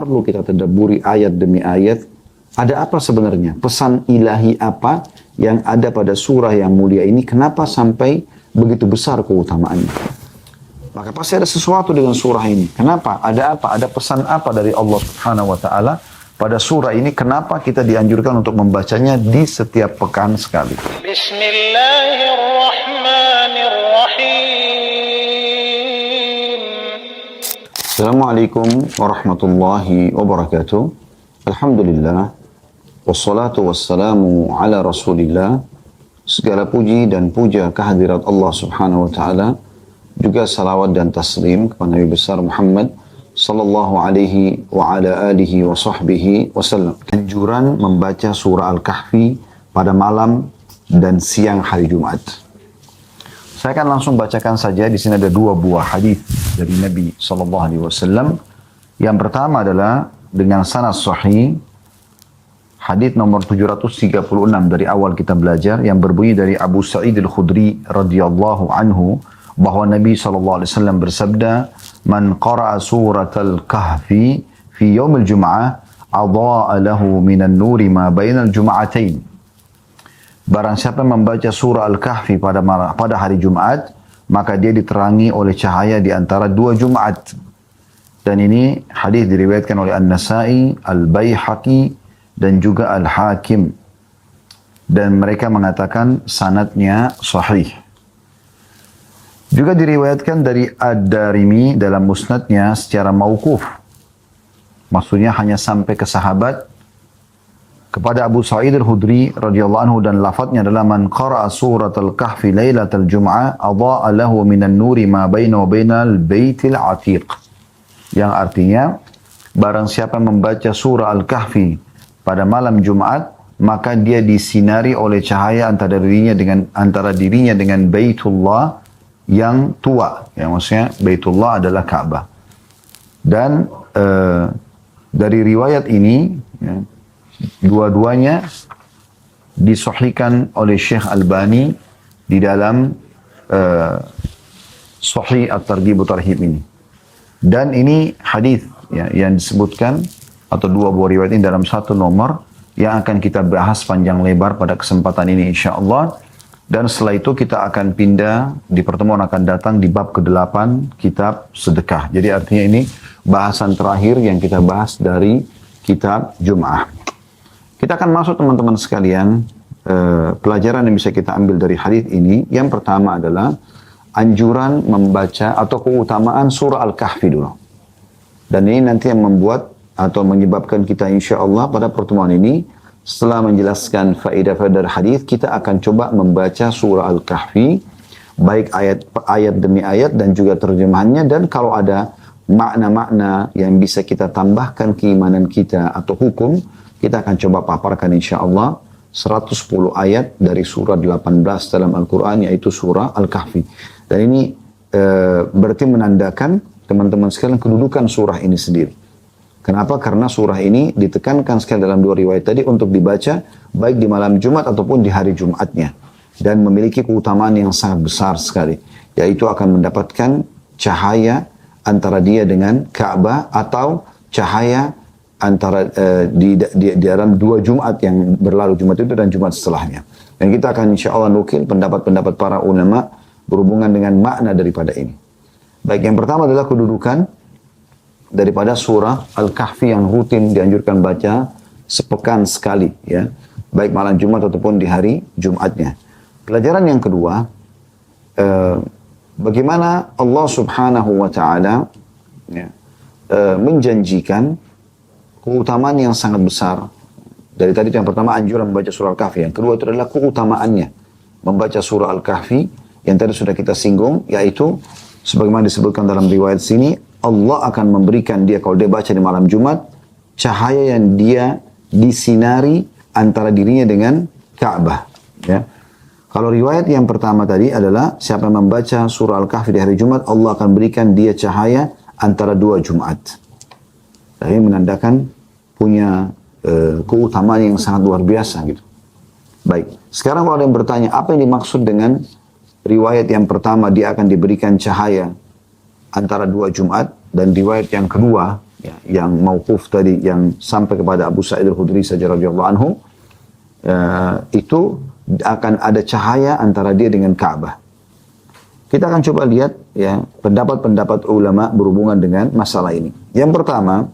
perlu kita tadabburi ayat demi ayat. Ada apa sebenarnya? Pesan ilahi apa yang ada pada surah yang mulia ini? Kenapa sampai begitu besar keutamaannya? Maka pasti ada sesuatu dengan surah ini. Kenapa? Ada apa? Ada pesan apa dari Allah Subhanahu wa Ta'ala pada surah ini? Kenapa kita dianjurkan untuk membacanya di setiap pekan sekali? Bismillahirrahmanirrahim. Assalamualaikum warahmatullahi wabarakatuh. Alhamdulillah. Wassalatu wassalamu ala rasulillah. Segala puji dan puja kehadirat Allah Subhanahu wa Ta'ala. Juga salawat dan taslim kepada Nabi besar Muhammad sallallahu alaihi wa ala alihi wa sahbihi wasallam. Anjuran membaca surah Al-Kahfi pada malam dan siang hari Jumat. Saya akan langsung bacakan saja. Di sini ada dua buah hadis dari Nabi sallallahu alaihi wasallam. Yang pertama adalah dengan sanad sahih, hadis nomor 736 dari awal kita belajar, yang berbunyi dari Abu Sa'id Al-Khudri radhiyallahu anhu bahwa Nabi SAW bersabda, "Man qara'a suratal kahfi fi yaumil jum'ah, adha'a lahu minan nuri ma bainal jum'atain." Barang siapa membaca surah Al-Kahfi pada hari Jumat, maka dia diterangi oleh cahaya di antara dua Jumat. Dan ini hadis diriwayatkan oleh An-Nasai, Al-Baihaqi, dan juga Al-Hakim. Dan mereka mengatakan sanadnya sahih. Juga diriwayatkan dari Ad-Darimi dalam musnadnya secara mauquf. Maksudnya hanya sampai ke sahabat kepada Abu Sa'id Al-Khudri radhiyallahu anhu, dan lafadznya adalah man qara'a suratal kahfi lailatal jum'ah adha'a lahu minan nuri ma baina wa bainal baitil atiq. Yang artinya barang siapa membaca surah Al-Kahfi pada malam Jumat, maka dia disinari oleh cahaya antara dirinya dengan Baitullah yang tua. Ya, maksudnya Baitullah adalah Ka'bah. Dan dari riwayat ini, ya, dua-duanya disahihkan oleh Syekh Albani di dalam Sahih At-Targhib wa Tarhib ini. Dan ini hadis, ya, yang disebutkan atau dua buah riwayat ini dalam satu nomor yang akan kita bahas panjang lebar pada kesempatan ini insyaAllah. Dan setelah itu kita akan pindah di pertemuan akan datang di bab ke-8 kitab sedekah. Jadi artinya ini bahasan terakhir yang kita bahas dari kitab Jum'ah. Kita akan masuk teman-teman sekalian, pelajaran yang bisa kita ambil dari hadis ini. Yang pertama adalah anjuran membaca atau keutamaan surah Al-Kahfi dulu. Dan ini nanti yang membuat atau menyebabkan kita insya Allah pada pertemuan ini, setelah menjelaskan faedah-faedah hadis, kita akan coba membaca surah Al-Kahfi, baik ayat demi ayat dan juga terjemahannya, dan kalau ada makna-makna yang bisa kita tambahkan keimanan kita atau hukum, kita akan coba paparkan insya Allah 110 ayat dari surah 18 dalam Al-Quran, yaitu surah Al-Kahfi. Dan ini berarti menandakan teman-teman sekalian kedudukan surah ini sendiri. Kenapa? Karena surah ini ditekankan sekali dalam dua riwayat tadi untuk dibaca baik di malam Jumat ataupun di hari Jumatnya. Dan memiliki keutamaan yang sangat besar sekali. Yaitu akan mendapatkan cahaya antara dia dengan Ka'bah, atau cahaya antara di dalam dua Jumat yang berlalu, Jumat itu dan Jumat setelahnya. Dan kita akan insya Allah nukil pendapat-pendapat para ulama berhubungan dengan makna daripada ini. Baik, yang pertama adalah kedudukan daripada surah Al-Kahfi yang rutin dianjurkan baca sepekan sekali, ya, baik malam Jumat ataupun di hari Jumatnya. Pelajaran yang kedua, bagaimana Allah Subhanahu wa Ta'ala, ya, menjanjikan keutamaan yang sangat besar. Dari tadi yang pertama anjuran membaca surah Al-Kahfi, yang kedua itu adalah keutamaannya membaca surah Al-Kahfi yang tadi sudah kita singgung, yaitu sebagaimana disebutkan dalam riwayat sini, Allah akan memberikan dia, kalau dia baca di malam Jumat, cahaya yang dia disinari antara dirinya dengan Ka'bah. Ya. Kalau riwayat yang pertama tadi adalah siapa yang membaca surah Al-Kahfi di hari Jumat, Allah akan berikan dia cahaya antara dua Jumat. Ini menandakan punya keutamaan yang sangat luar biasa gitu. Baik, sekarang kalau ada yang bertanya, apa yang dimaksud dengan riwayat yang pertama dia akan diberikan cahaya antara dua Jumat, dan riwayat yang kedua ya, yang mauquf tadi, yang sampai kepada Abu Sa'id al-Khudri saja radhiyallahu anhu, itu akan ada cahaya antara dia dengan Ka'bah. Kita akan coba lihat ya pendapat-pendapat ulama berhubungan dengan masalah ini. Yang pertama,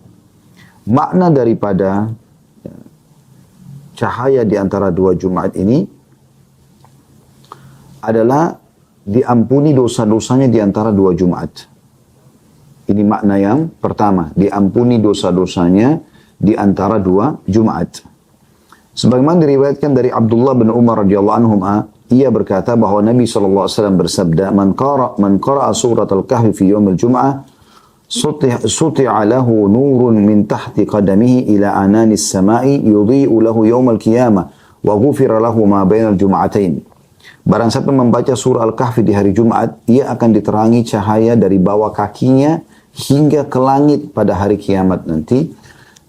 makna daripada cahaya di antara dua Jumat ini adalah diampuni dosa-dosanya di antara dua Jumat. Ini makna yang pertama, diampuni dosa-dosanya di antara dua Jumat. Sebagaimana diriwayatkan dari Abdullah bin Umar radhiyallahu anhum, ia berkata bahwa Nabi SAW bersabda, Man qara'a surat al-kahfi fi yawm al-jum'ah, suti'a lahu nurun min tahti qadamihi ila ananis samai yudhi'u lahu yawm al-qiyamah wa ghufira lahu ma bainal jum'atain. Barang siapa membaca surah Al-Kahfi di hari Jumat, ia akan diterangi cahaya dari bawah kakinya hingga ke langit pada hari kiamat nanti,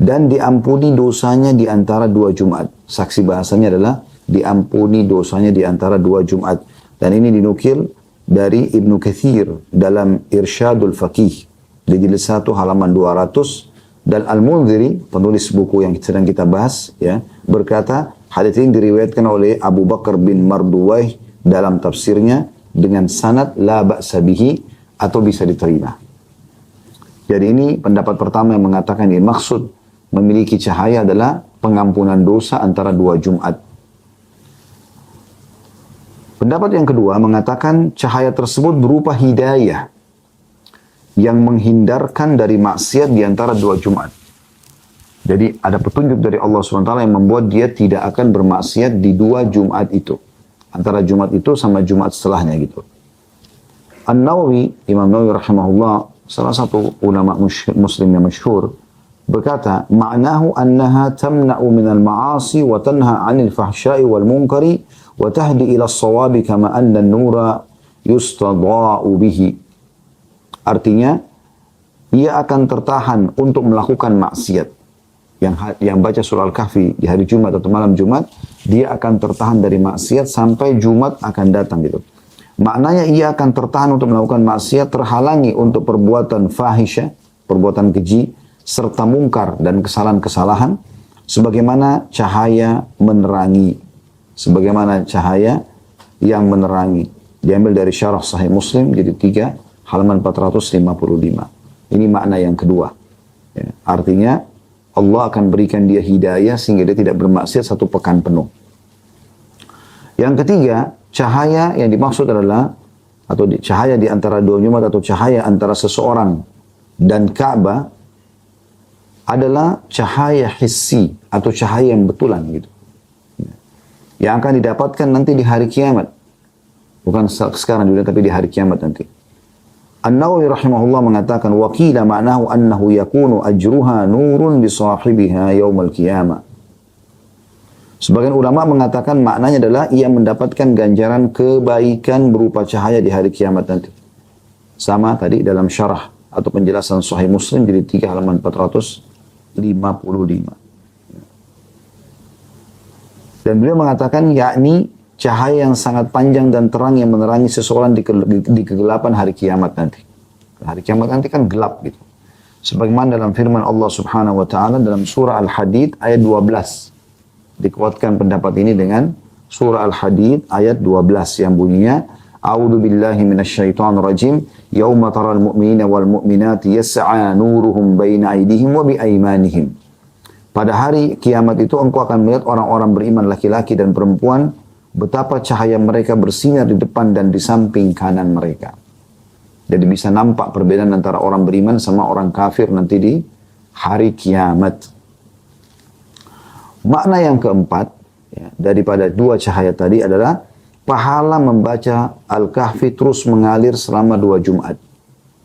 dan diampuni dosanya di antara dua Jumat. Saksi bahasanya adalah diampuni dosanya di antara dua Jumat. Dan ini dinukil dari Ibnu Katsir dalam Irsyadul Faqih di jilid 1 halaman 200, dan Al-Munziri, penulis buku yang sedang kita bahas, ya, berkata hadits ini diriwayatkan oleh Abu Bakar bin Marduwaih dalam tafsirnya dengan sanad la ba'sa bihi, atau bisa diterima. Jadi ini pendapat pertama yang mengatakan ini maksud memiliki cahaya adalah pengampunan dosa antara dua Jumat. Pendapat yang kedua mengatakan cahaya tersebut berupa hidayah yang menghindarkan dari maksiat di antara dua Jumat. Jadi ada petunjuk dari Allah SWT yang membuat dia tidak akan bermaksiat di dua Jumat itu. Antara Jumat itu sama Jumat setelahnya gitu. An-Nawawi, Imam Nawawi rahimahullah, salah satu ulama muslim yang masyhur, berkata, ma'nahu annaha tamna'u minal ma'asi wa tanha 'anil fahsya'i wal munkari wa tahdi ila as-sawabi kama anna an-nura yustadha'u bihi. Artinya, ia akan tertahan untuk melakukan maksiat. Yang baca surah Al-Kahfi di hari Jumat atau malam Jumat, dia akan tertahan dari maksiat sampai Jumat akan datang gitu. Maknanya ia akan tertahan untuk melakukan maksiat, terhalangi untuk perbuatan fahisyah, perbuatan keji, serta mungkar dan kesalahan-kesalahan, sebagaimana cahaya menerangi. Sebagaimana cahaya yang menerangi. Diambil dari Syarah Sahih Muslim, jadi 3, halaman 455. Ini makna yang kedua. Ya, artinya, Allah akan berikan dia hidayah sehingga dia tidak bermaksiat 1 pekan penuh. Yang ketiga, cahaya yang dimaksud adalah, atau cahaya di antara dua Jumat atau cahaya antara seseorang dan Ka'bah adalah cahaya hissi atau cahaya yang betulan gitu. Yang akan didapatkan nanti di hari kiamat. Bukan sekarang juga, tapi di hari kiamat nanti. An-Nawawi rahimahullah mengatakan, وَقِيلَ مَعْنَهُ أَنَّهُ يَكُونُ أَجْرُهَا نُورٌ بِصَاحِبِهَا يَوْمَ الْقِيَامَةِ. Sebagian ulama mengatakan maknanya adalah ia mendapatkan ganjaran kebaikan berupa cahaya di hari kiamat nanti. Sama tadi dalam syarah atau penjelasan Sahih Muslim jadi 3 halaman 455. Dan beliau mengatakan yakni cahaya yang sangat panjang dan terang yang menerangi seseorang di kegelapan hari kiamat nanti. Hari kiamat nanti kan gelap gitu. Sebagaimana dalam firman Allah Subhanahu wa taala dalam surah Al-Hadid ayat 12. Dikuatkan pendapat ini dengan surah Al-Hadid ayat 12 yang bunyinya, A'udzu billahi minasyaitonir rajim, yauma taral mu'minina wal mu'minati yas'a nuruhum baina aydihim wa bi aymanihim. Pada hari kiamat itu engkau akan melihat orang-orang beriman laki-laki dan perempuan betapa cahaya mereka bersinar di depan dan di samping kanan mereka. Jadi bisa nampak perbedaan antara orang beriman sama orang kafir nanti di hari kiamat. Makna yang keempat ya, daripada dua cahaya tadi adalah pahala membaca Al-Kahfi terus mengalir selama 2 Jumat.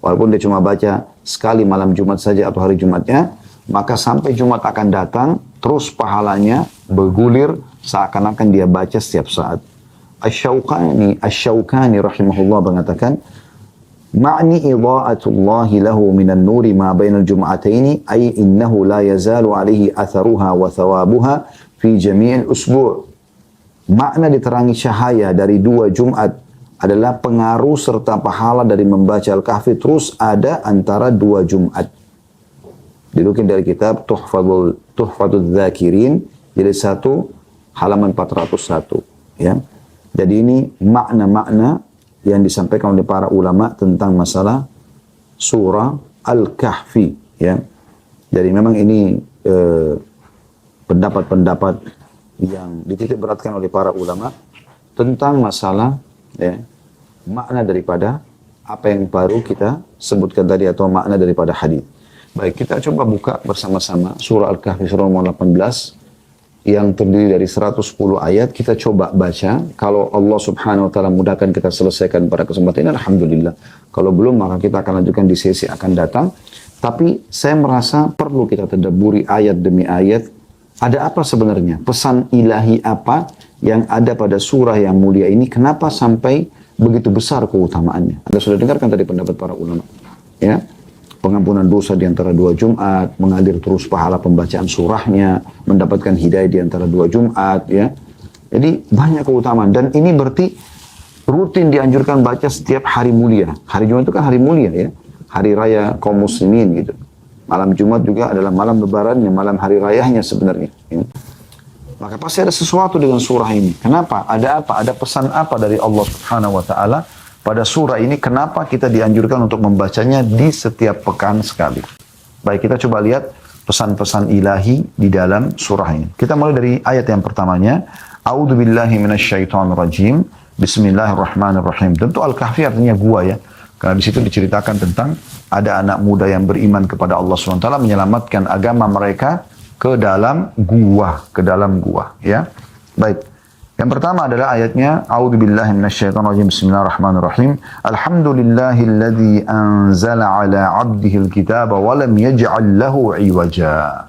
Walaupun dia cuma baca sekali malam Jumat saja atau hari Jumatnya, maka sampai Jumat akan datang, terus pahalanya bergulir seakan-akan dia baca setiap saat. Asy-Syaukani rahimahullah mengatakan, Ma'ni idha'atullahi lahu minan nuri ma bainal jum'ataini ay innahu la yazalu alaihi atharuha wa thawabuha fi jami'il usbu'. Makna diterangi cahaya dari 2 Jumat adalah pengaruh serta pahala dari membaca Al-Kahfi terus ada antara 2 Jumat. Dinukil dari kitab Tuhfatul Dzakirin, jadi 1 halaman 401. Ya. Jadi ini makna-makna yang disampaikan oleh para ulama tentang masalah surah Al-Kahfi. Ya. Jadi memang ini pendapat-pendapat yang dititik beratkan oleh para ulama tentang masalah ya, makna daripada apa yang baru kita sebutkan tadi atau makna daripada hadis. Baik, kita coba buka bersama-sama surah Al-Kahfi surah nomor 18 yang terdiri dari 110 ayat. Kita coba baca. Kalau Allah Subhanahu wa taala mudahkan kita selesaikan pada kesempatan ini, alhamdulillah. Kalau belum, maka kita akan lanjutkan di sesi akan datang. Tapi saya merasa perlu kita tadabburi ayat demi ayat. Ada apa sebenarnya? Pesan ilahi apa yang ada pada surah yang mulia ini? Kenapa sampai begitu besar keutamaannya? Anda sudah dengarkan tadi pendapat para ulama. Ya, pengampunan dosa di antara 2 Jumat, mengalir terus pahala pembacaan surahnya, mendapatkan hidayah di antara 2 Jumat. Ya, jadi banyak keutamaan. Dan ini berarti rutin dianjurkan baca setiap hari mulia. Hari Jumat itu kan hari mulia ya, hari raya kaum muslimin gitu. Malam Jumat juga adalah malam lebarannya, malam hari rayanya sebenarnya. Ya. Maka pasti ada sesuatu dengan surah ini. Kenapa? Ada apa? Ada pesan apa dari Allah Subhanahu wa taala pada surah ini? Kenapa kita dianjurkan untuk membacanya di setiap pekan sekali? Baik, kita coba lihat pesan-pesan ilahi di dalam surah ini. Kita mulai dari ayat yang pertamanya. A'udzubillahi minasyaitonirrajim. Bismillahirrahmanirrahim. Tentu Al-Kahfi artinya gua ya. Karena di situ diceritakan tentang ada anak muda yang beriman kepada Allah SWT menyelamatkan agama mereka ke dalam gua, ya. Baik. Yang pertama adalah ayatnya A'udzubillahi minasyaitonirrajim. Bismillahirrahmanirrahim. Alhamdulillahilladzi anzala 'ala 'abdihil kitaba wa lam yaj'al lahu 'iwaja.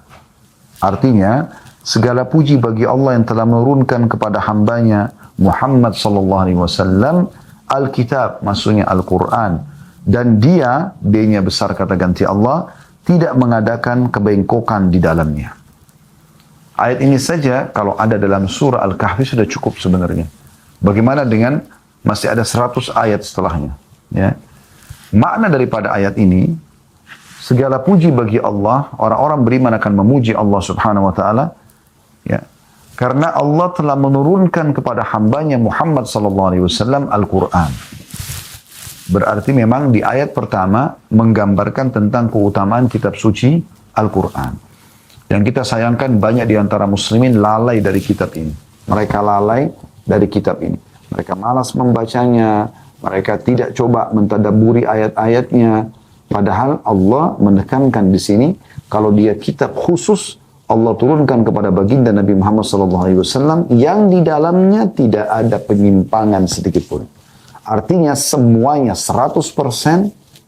Artinya, segala puji bagi Allah yang telah menurunkan kepada hambanya Muhammad sallallahu alaihi wasallam Alkitab, maksudnya Al-Quran. Dan D-nya besar kata ganti Allah, tidak mengadakan kebengkokan di dalamnya. Ayat ini saja kalau ada dalam surah Al-Kahfi sudah cukup sebenarnya. Bagaimana dengan masih ada 100 ayat setelahnya. Ya. Makna daripada ayat ini, segala puji bagi Allah, orang-orang beriman akan memuji Allah Subhanahu wa taala. Ya. Karena Allah telah menurunkan kepada hambanya Muhammad sallallahu alaihi wasallam Al-Quran. Berarti memang di ayat pertama menggambarkan tentang keutamaan kitab suci Al-Quran. Yang kita sayangkan banyak di antara muslimin lalai dari kitab ini. Mereka lalai dari kitab ini. Mereka malas membacanya. Mereka tidak coba mentadabburi ayat-ayatnya. Padahal Allah menekankan di sini kalau dia kitab khusus Allah turunkan kepada baginda Nabi Muhammad SAW yang di dalamnya tidak ada penyimpangan sedikit pun. Artinya semuanya 100%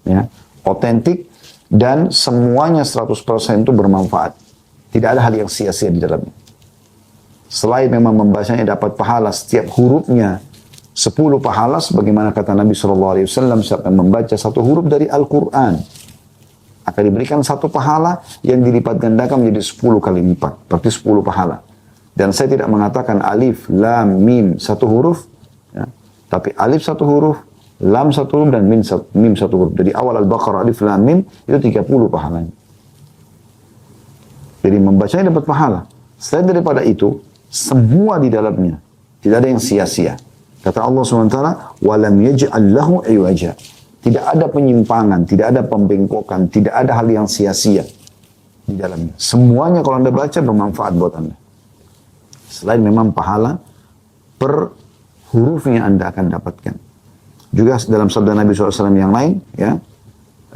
ya, otentik dan semuanya 100% itu bermanfaat. Tidak ada hal yang sia-sia di dalamnya. Selain memang membacanya dapat pahala setiap hurufnya 10 pahala sebagaimana kata Nabi SAW siapa yang membaca 1 huruf dari Al-Quran akan diberikan 1 pahala yang dilipat gandakan menjadi 10 kali lipat. Berarti 10 pahala. Dan saya tidak mengatakan alif, lam, mim 1 huruf. Ya. Tapi alif 1 huruf, lam 1 huruf, dan mim 1 huruf. Jadi awal Al-Baqarah alif, lam, mim itu 30 pahalanya. Jadi membacanya dapat pahala. Selain daripada itu, semua di dalamnya. Tidak ada yang sia-sia. Kata Allah SWT, وَلَمْ يَجْعَلْ لَهُ عِوَجًا. Tidak ada penyimpangan, tidak ada pembengkokan, tidak ada hal yang sia-sia di dalamnya. Semuanya kalau Anda baca bermanfaat buat Anda. Selain memang pahala per hurufnya Anda akan dapatkan. Juga dalam sabda Nabi SAW yang lain, ya,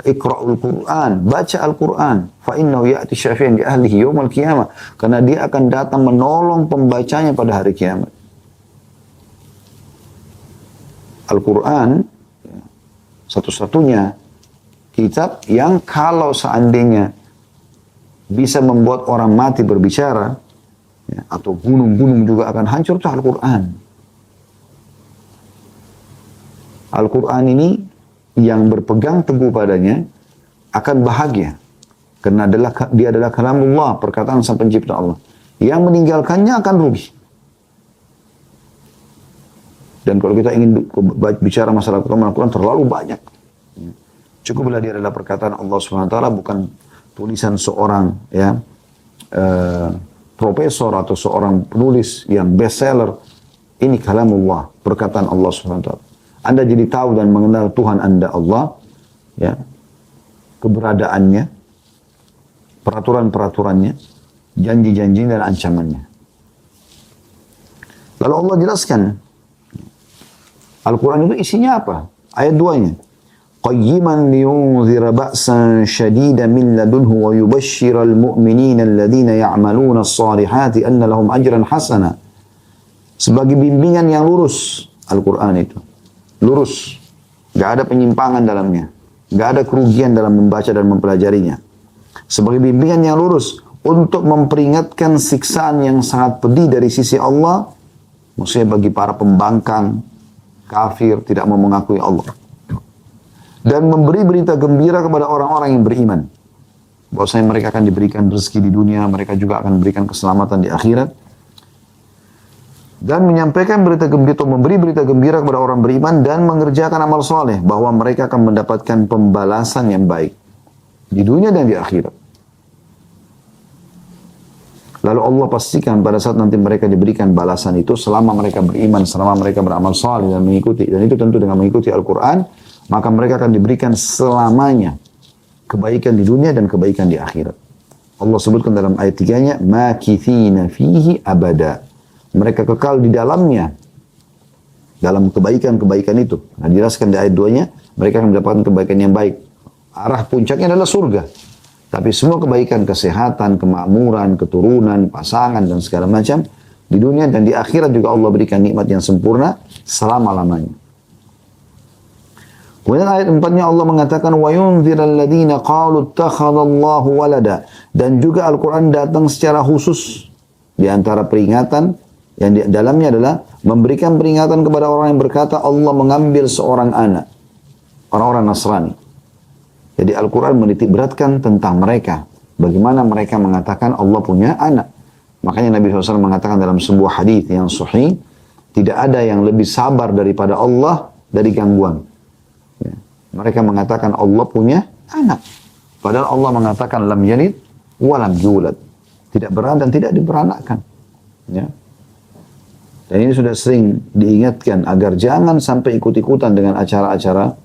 Iqra'ul Qur'an, baca Al-Quran, fa'innahu ya'ti syafi'an di ahlihi yawmal qiyamah. Karena dia akan datang menolong pembacanya pada hari kiamat. Al-Quran satu-satunya kitab yang kalau seandainya bisa membuat orang mati berbicara, ya, atau gunung-gunung juga akan hancur, itu Al-Quran. Al-Quran ini yang berpegang teguh padanya akan bahagia. Karena dia adalah kalamullah, perkataan sang pencipta Allah. Yang meninggalkannya akan rugi. Dan kalau kita ingin bicara masalah Al-Quran terlalu banyak. Cukuplah dia adalah perkataan Allah SWT, bukan tulisan seorang ya profesor atau seorang penulis yang bestseller, ini kalamullah, perkataan Allah SWT. Anda jadi tahu dan mengenal Tuhan Anda Allah, ya, keberadaannya, peraturan-peraturannya, janji-janji dan ancamannya. Lalu Allah jelaskan, Al-Quran itu isinya apa? Ayat 2-nya. قيما لينذر بأسا شديدا من لدنه ويبشر المؤمنين الذين يعملون الصالحات أن لهم أجرا حسنا. Sebagai bimbingan yang lurus, Al-Quran itu lurus, gak ada penyimpangan dalamnya, gak ada kerugian dalam membaca dan mempelajarinya. Sebagai bimbingan yang lurus untuk memperingatkan siksaan yang sangat pedih dari sisi Allah, maksudnya bagi para pembangkang kafir tidak mau mengakui Allah. Dan memberi berita gembira kepada orang-orang yang beriman, bahwasanya mereka akan diberikan rezeki di dunia, mereka juga akan diberikan keselamatan di akhirat. Dan menyampaikan berita gembira atau memberi berita gembira kepada orang beriman dan mengerjakan amal soleh, bahwa mereka akan mendapatkan pembalasan yang baik di dunia dan di akhirat. Lalu Allah pastikan pada saat nanti mereka diberikan balasan itu, selama mereka beriman, selama mereka beramal soleh dan mengikuti, dan itu tentu dengan mengikuti Al-Quran, maka mereka akan diberikan selamanya kebaikan di dunia dan kebaikan di akhirat. Allah sebutkan dalam ayat 3-nya, makithina fihi abada. Mereka kekal di dalamnya, dalam kebaikan-kebaikan itu. Nah, dijelaskan di ayat 2-nya, mereka akan mendapatkan kebaikan yang baik. Arah puncaknya adalah surga. Tapi semua kebaikan, kesehatan, kemakmuran, keturunan, pasangan, dan segala macam, di dunia dan di akhirat juga Allah berikan nikmat yang sempurna selama-lamanya. Kemudian ayat 4-nya Allah mengatakan وَيُنْذِرَ الَّذِينَ قَالُوا اتَّخَذَ اللَّهُ وَلَدًا. Dan juga Al-Quran datang secara khusus di antara peringatan yang di dalamnya adalah memberikan peringatan kepada orang yang berkata Allah mengambil seorang anak, orang-orang Nasrani. Jadi Al-Quran menitik beratkan tentang mereka, bagaimana mereka mengatakan Allah punya anak. Makanya Nabi SAW mengatakan dalam sebuah hadis yang sahih, tidak ada yang lebih sabar daripada Allah dari gangguan. Mereka mengatakan Allah punya anak. Padahal Allah mengatakan lam yalid wa lam yulad. Tidak beranak dan tidak diberanakkan. Ya. Dan ini sudah sering diingatkan agar jangan sampai ikut-ikutan dengan acara-acara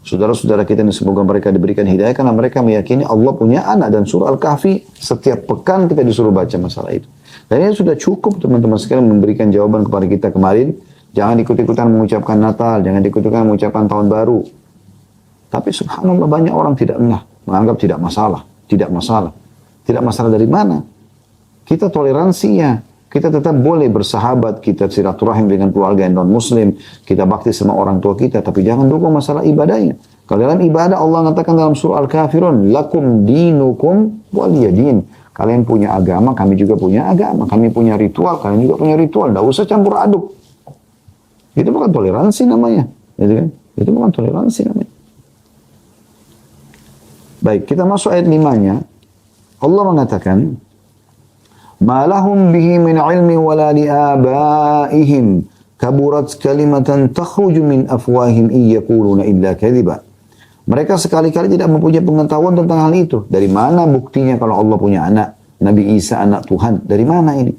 saudara-saudara kita ini, semoga mereka diberikan hidayah karena mereka meyakini Allah punya anak. Dan surah Al-Kahfi setiap pekan kita disuruh baca masalah itu. Dan ini sudah cukup teman-teman sekalian memberikan jawaban kepada kita kemarin. Jangan ikut-ikutan mengucapkan Natal, jangan ikut-ikutan mengucapkan Tahun Baru. Tapi subhanallah banyak orang tidak menganggap tidak masalah. Tidak masalah. Tidak masalah dari mana? Kita toleransinya. Kita tetap boleh bersahabat, kita silaturahim dengan keluarga yang non-muslim, kita bakti sama orang tua kita, tapi jangan dukung masalah ibadahnya. Kalau dalam ibadah Allah mengatakan dalam surah Al-Kafirun, lakum dinukum waliyadin. Kalian punya agama, kami juga punya agama. Kami punya ritual, kalian juga punya ritual. Tidak usah campur aduk. Itu bukan toleransi namanya. Gitu kan? Itu bukan toleransi namanya. Baik, kita masuk ayat 5-nya. Allah mengatakan, ma lahum bihi min ilmi wala li abaihim kaburat kalimatan takhruju min afwahim iyaquluna illa kadhiba. Mereka sekali-kali tidak mempunyai pengetahuan tentang hal itu. Dari mana buktinya kalau Allah punya anak? Nabi Isa anak Tuhan. Dari mana ini?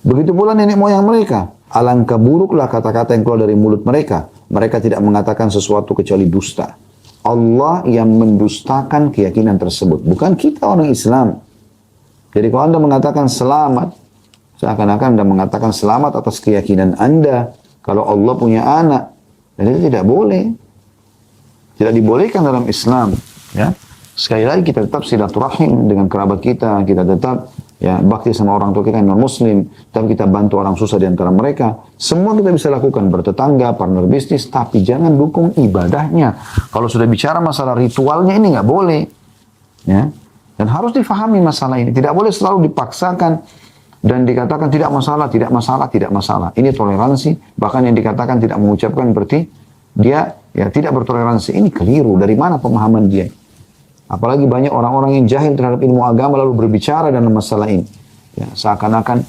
Begitu pula nenek moyang mereka. Alangkah buruklah kata-kata yang keluar dari mulut mereka. Mereka tidak mengatakan sesuatu kecuali dusta. Allah yang mendustakan keyakinan tersebut. Bukan kita orang Islam. Jadi kalau Anda mengatakan selamat, seakan-akan Anda mengatakan selamat atas keyakinan Anda. Kalau Allah punya anak. Dan itu tidak boleh. Tidak dibolehkan dalam Islam. Ya. Sekali lagi kita tetap silaturahim dengan kerabat kita. Kita tetap ya bakti sama orang tua kita yang non-muslim. Tapi kita bantu orang susah di antara mereka. Semua kita bisa lakukan. Bertetangga, partner bisnis. Tapi jangan dukung ibadahnya. Kalau sudah bicara masalah ritualnya ini nggak boleh. Ya. Dan harus difahami masalah ini. Tidak boleh selalu dipaksakan dan dikatakan tidak masalah, tidak masalah, tidak masalah. Ini toleransi. Bahkan yang dikatakan tidak mengucapkan berarti dia ya tidak bertoleransi. Ini keliru. Dari mana pemahaman dia? Apalagi banyak orang-orang yang jahil terhadap ilmu agama lalu berbicara dalam masalah ini. Ya, seakan-akan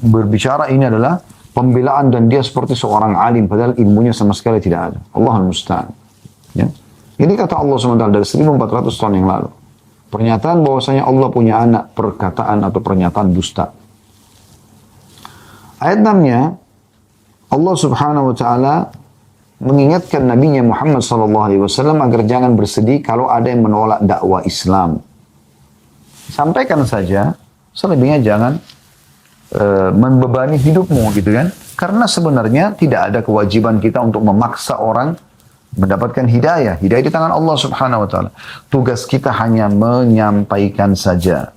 berbicara ini adalah pembelaan dan dia seperti seorang alim. Padahal ilmunya sama sekali tidak ada. Allahul Musta'an. Ya. Ini kata Allah SWT dari 1400 tahun yang lalu. Pernyataan bahwasanya Allah punya anak, perkataan atau pernyataan dusta. Ayat 6-nya, Allah subhanahu wa ta'ala mengingatkan Nabi Muhammad SAW agar jangan bersedih kalau ada yang menolak dakwah Islam. Sampaikan saja, selebihnya jangan membebani hidupmu gitu kan. Karena sebenarnya tidak ada kewajiban kita untuk memaksa orang mendapatkan hidayah. Hidayah di tangan Allah subhanahu wa ta'ala. Tugas kita hanya menyampaikan saja.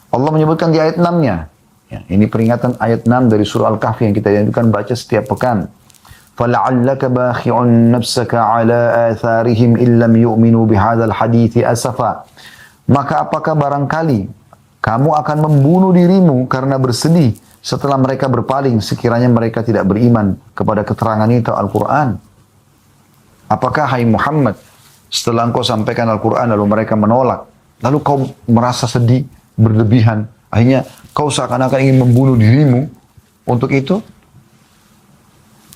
Allah menyebutkan di ayat 6-nya. Ya, ini peringatan ayat 6 dari surah Al-Kahfi yang kita dianjurkan baca setiap pekan. فَلَعَلَّكَ بَاخِعٌ نَفْسَكَ عَلَىٰ آثَارِهِمْ إِلَّمْ يُؤْمِنُوا بِهَذَا الْحَدِيثِ أَسَفًا. Maka apakah barangkali kamu akan membunuh dirimu karena bersedih setelah mereka berpaling sekiranya mereka tidak beriman kepada keterangan itu Al-Quran. Apakah hai Muhammad setelah engkau sampaikan Al-Quran lalu mereka menolak, lalu kau merasa sedih berlebihan, akhirnya kau seakan-akan ingin membunuh dirimu untuk itu?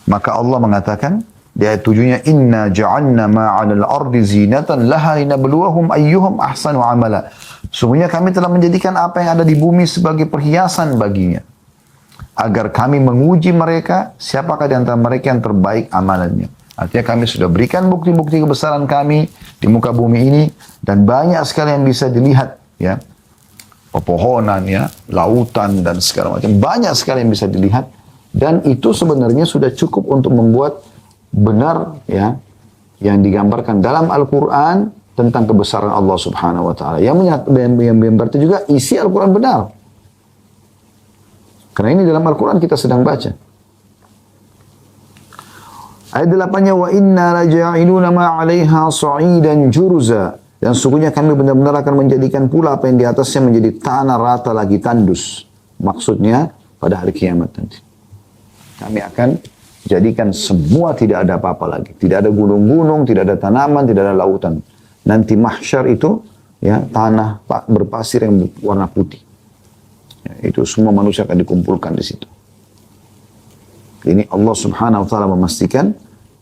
Maka Allah mengatakan di ayat 7-nya, Inna ja'alna ma'alal ardi zinatan laha linabluwahum ayyuhum ahsanu amala. Sungguhnya kami telah menjadikan apa yang ada di bumi sebagai perhiasan baginya, agar kami menguji mereka siapakah di antara mereka yang terbaik amalannya. Artinya kami sudah berikan bukti-bukti kebesaran kami di muka bumi ini, dan banyak sekali yang bisa dilihat, ya, pepohonan, ya, lautan dan segala macam, banyak sekali yang bisa dilihat, dan itu sebenarnya sudah cukup untuk membuat benar, ya, yang digambarkan dalam Al-Quran tentang kebesaran Allah Subhanahu Wa Taala. Yang berarti juga isi Al-Quran benar. Karena ini dalam Al-Quran kita sedang baca. Ayat 8-nya, wa inna laja'iluna ma'alaiha sa'idan jurza. Dan sungguhnya kami benar-benar akan menjadikan pula apa yang di atasnya menjadi tanah rata lagi tandus. Maksudnya pada hari kiamat nanti. Kami akan jadikan semua tidak ada apa-apa lagi. Tidak ada gunung-gunung, tidak ada tanaman, tidak ada lautan. Nanti mahsyar itu, ya, tanah berpasir yang warna putih. Ya, itu semua manusia akan dikumpulkan di situ. Ini Allah subhanahu wa ta'ala memastikan.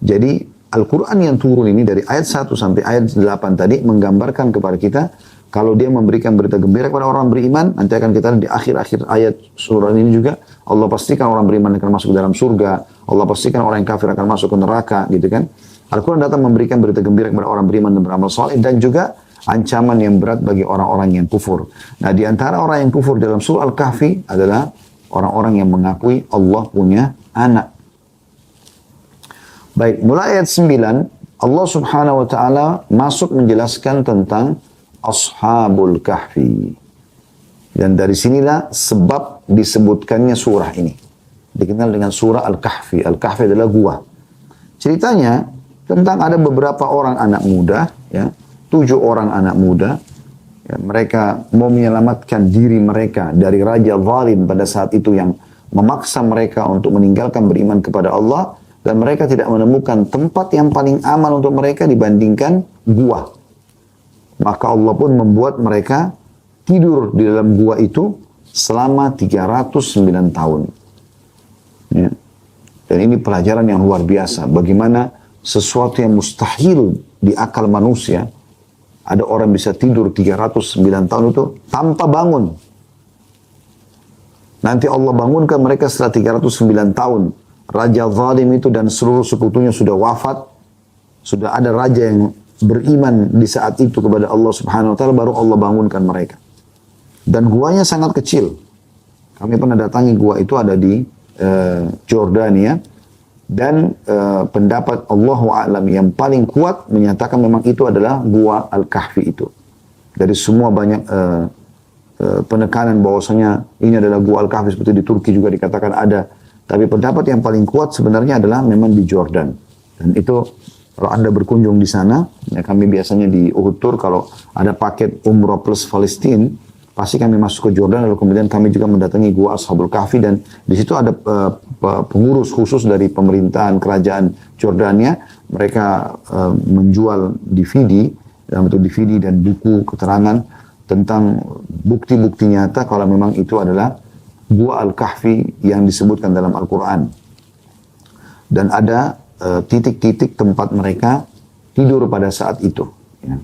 Jadi Al-Quran yang turun ini dari ayat 1 sampai ayat 8 tadi menggambarkan kepada kita kalau dia memberikan berita gembira kepada orang beriman, nanti akan kita lihat di akhir-akhir ayat surah ini juga Allah pastikan orang beriman akan masuk ke dalam surga. Allah pastikan orang yang kafir akan masuk ke neraka, gitu kan. Al-Quran datang memberikan berita gembira kepada orang beriman dan beramal saleh, dan juga ancaman yang berat bagi orang-orang yang kufur. Nah, di antara orang yang kufur dalam surah Al-Kahfi adalah orang-orang yang mengakui Allah punya anak. Baik, mulai ayat 9, Allah subhanahu wa ta'ala masuk menjelaskan tentang Ashabul Kahfi. Dan dari sinilah sebab disebutkannya surah ini. Dikenal dengan surah Al-Kahfi. Al-Kahfi adalah gua. Ceritanya tentang ada beberapa orang anak muda, ya, 7 orang anak muda, ya, mereka mau menyelamatkan diri mereka dari raja zalim pada saat itu yang memaksa mereka untuk meninggalkan beriman kepada Allah, dan mereka tidak menemukan tempat yang paling aman untuk mereka dibandingkan gua. Maka Allah pun membuat mereka tidur di dalam gua itu selama 309 tahun. Ya. Dan ini pelajaran yang luar biasa. Bagaimana sesuatu yang mustahil di akal manusia, ada orang bisa tidur 309 tahun itu tanpa bangun. Nanti Allah bangunkan mereka setelah 309 tahun. Raja zalim itu dan seluruh sekutunya sudah wafat. Sudah ada raja yang beriman di saat itu kepada Allah subhanahu wa ta'ala, baru Allah bangunkan mereka. Dan guanya sangat kecil. Kami pernah datangi gua itu, ada di Jordania. Dan pendapat Allahu a'lam yang paling kuat menyatakan memang itu adalah gua Al-Kahfi itu. Dari semua banyak penekanan bahwasanya ini adalah gua Al-Kahfi, seperti di Turki juga dikatakan ada. Tapi pendapat yang paling kuat sebenarnya adalah memang di Jordan. Dan itu kalau Anda berkunjung di sana, ya, kami biasanya di Uhud Tour kalau ada paket umrah plus Palestina, pasti kami masuk ke Jordan, lalu kemudian kami juga mendatangi gua Ashabul Kahfi, dan di situ ada pengurus khusus dari pemerintahan kerajaan Jordania. Mereka menjual DVD, dalam bentuk DVD dan buku keterangan tentang bukti-bukti nyata kalau memang itu adalah gua Al-Kahfi yang disebutkan dalam Al-Quran. Dan ada titik-titik tempat mereka tidur pada saat itu. Ya.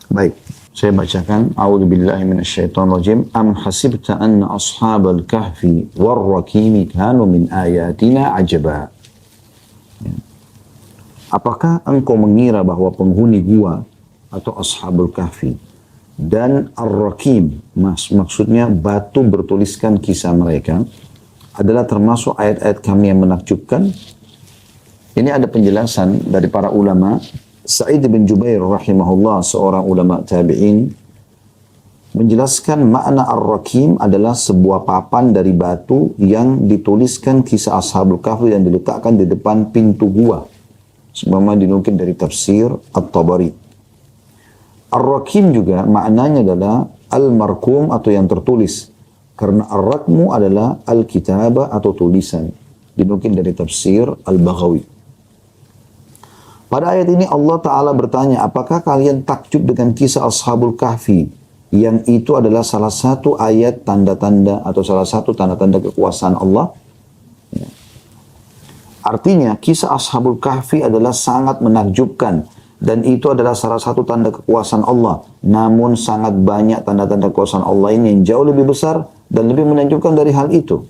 Baik, Saya bacakan, A'udzubillahi minasyaitonirrajim. Am hasibta anna ashabal kahfi warraqimi kanu min ayatina ajaba. Apakah engkau mengira bahwa penghuni gua atau ashabul kahfi dan ar-raqim, maksudnya batu bertuliskan kisah mereka, adalah termasuk ayat-ayat kami yang menakjubkan? Ini ada penjelasan dari para ulama. Sa'id bin Jubair rahimahullah, seorang ulama tabi'in, menjelaskan makna ar-raqim adalah sebuah papan dari batu yang dituliskan kisah ashabul kahfi dan diletakkan di depan pintu gua. Sebagaimana dinukil dari tafsir At-Tabari. Ar-raqim juga maknanya adalah al-markum atau yang tertulis. Karena ar-raqmu adalah al-kitabah atau tulisan. Dinukil dari tafsir Al-Baghawi. Pada ayat ini Allah Ta'ala bertanya, apakah kalian takjub dengan kisah ashabul kahfi? Yang itu adalah salah satu ayat tanda-tanda atau salah satu tanda-tanda kekuasaan Allah. Ya. Artinya kisah ashabul kahfi adalah sangat menakjubkan. Dan itu adalah salah satu tanda kekuasaan Allah. Namun sangat banyak tanda-tanda kekuasaan Allah ini yang jauh lebih besar dan lebih menakjubkan dari hal itu.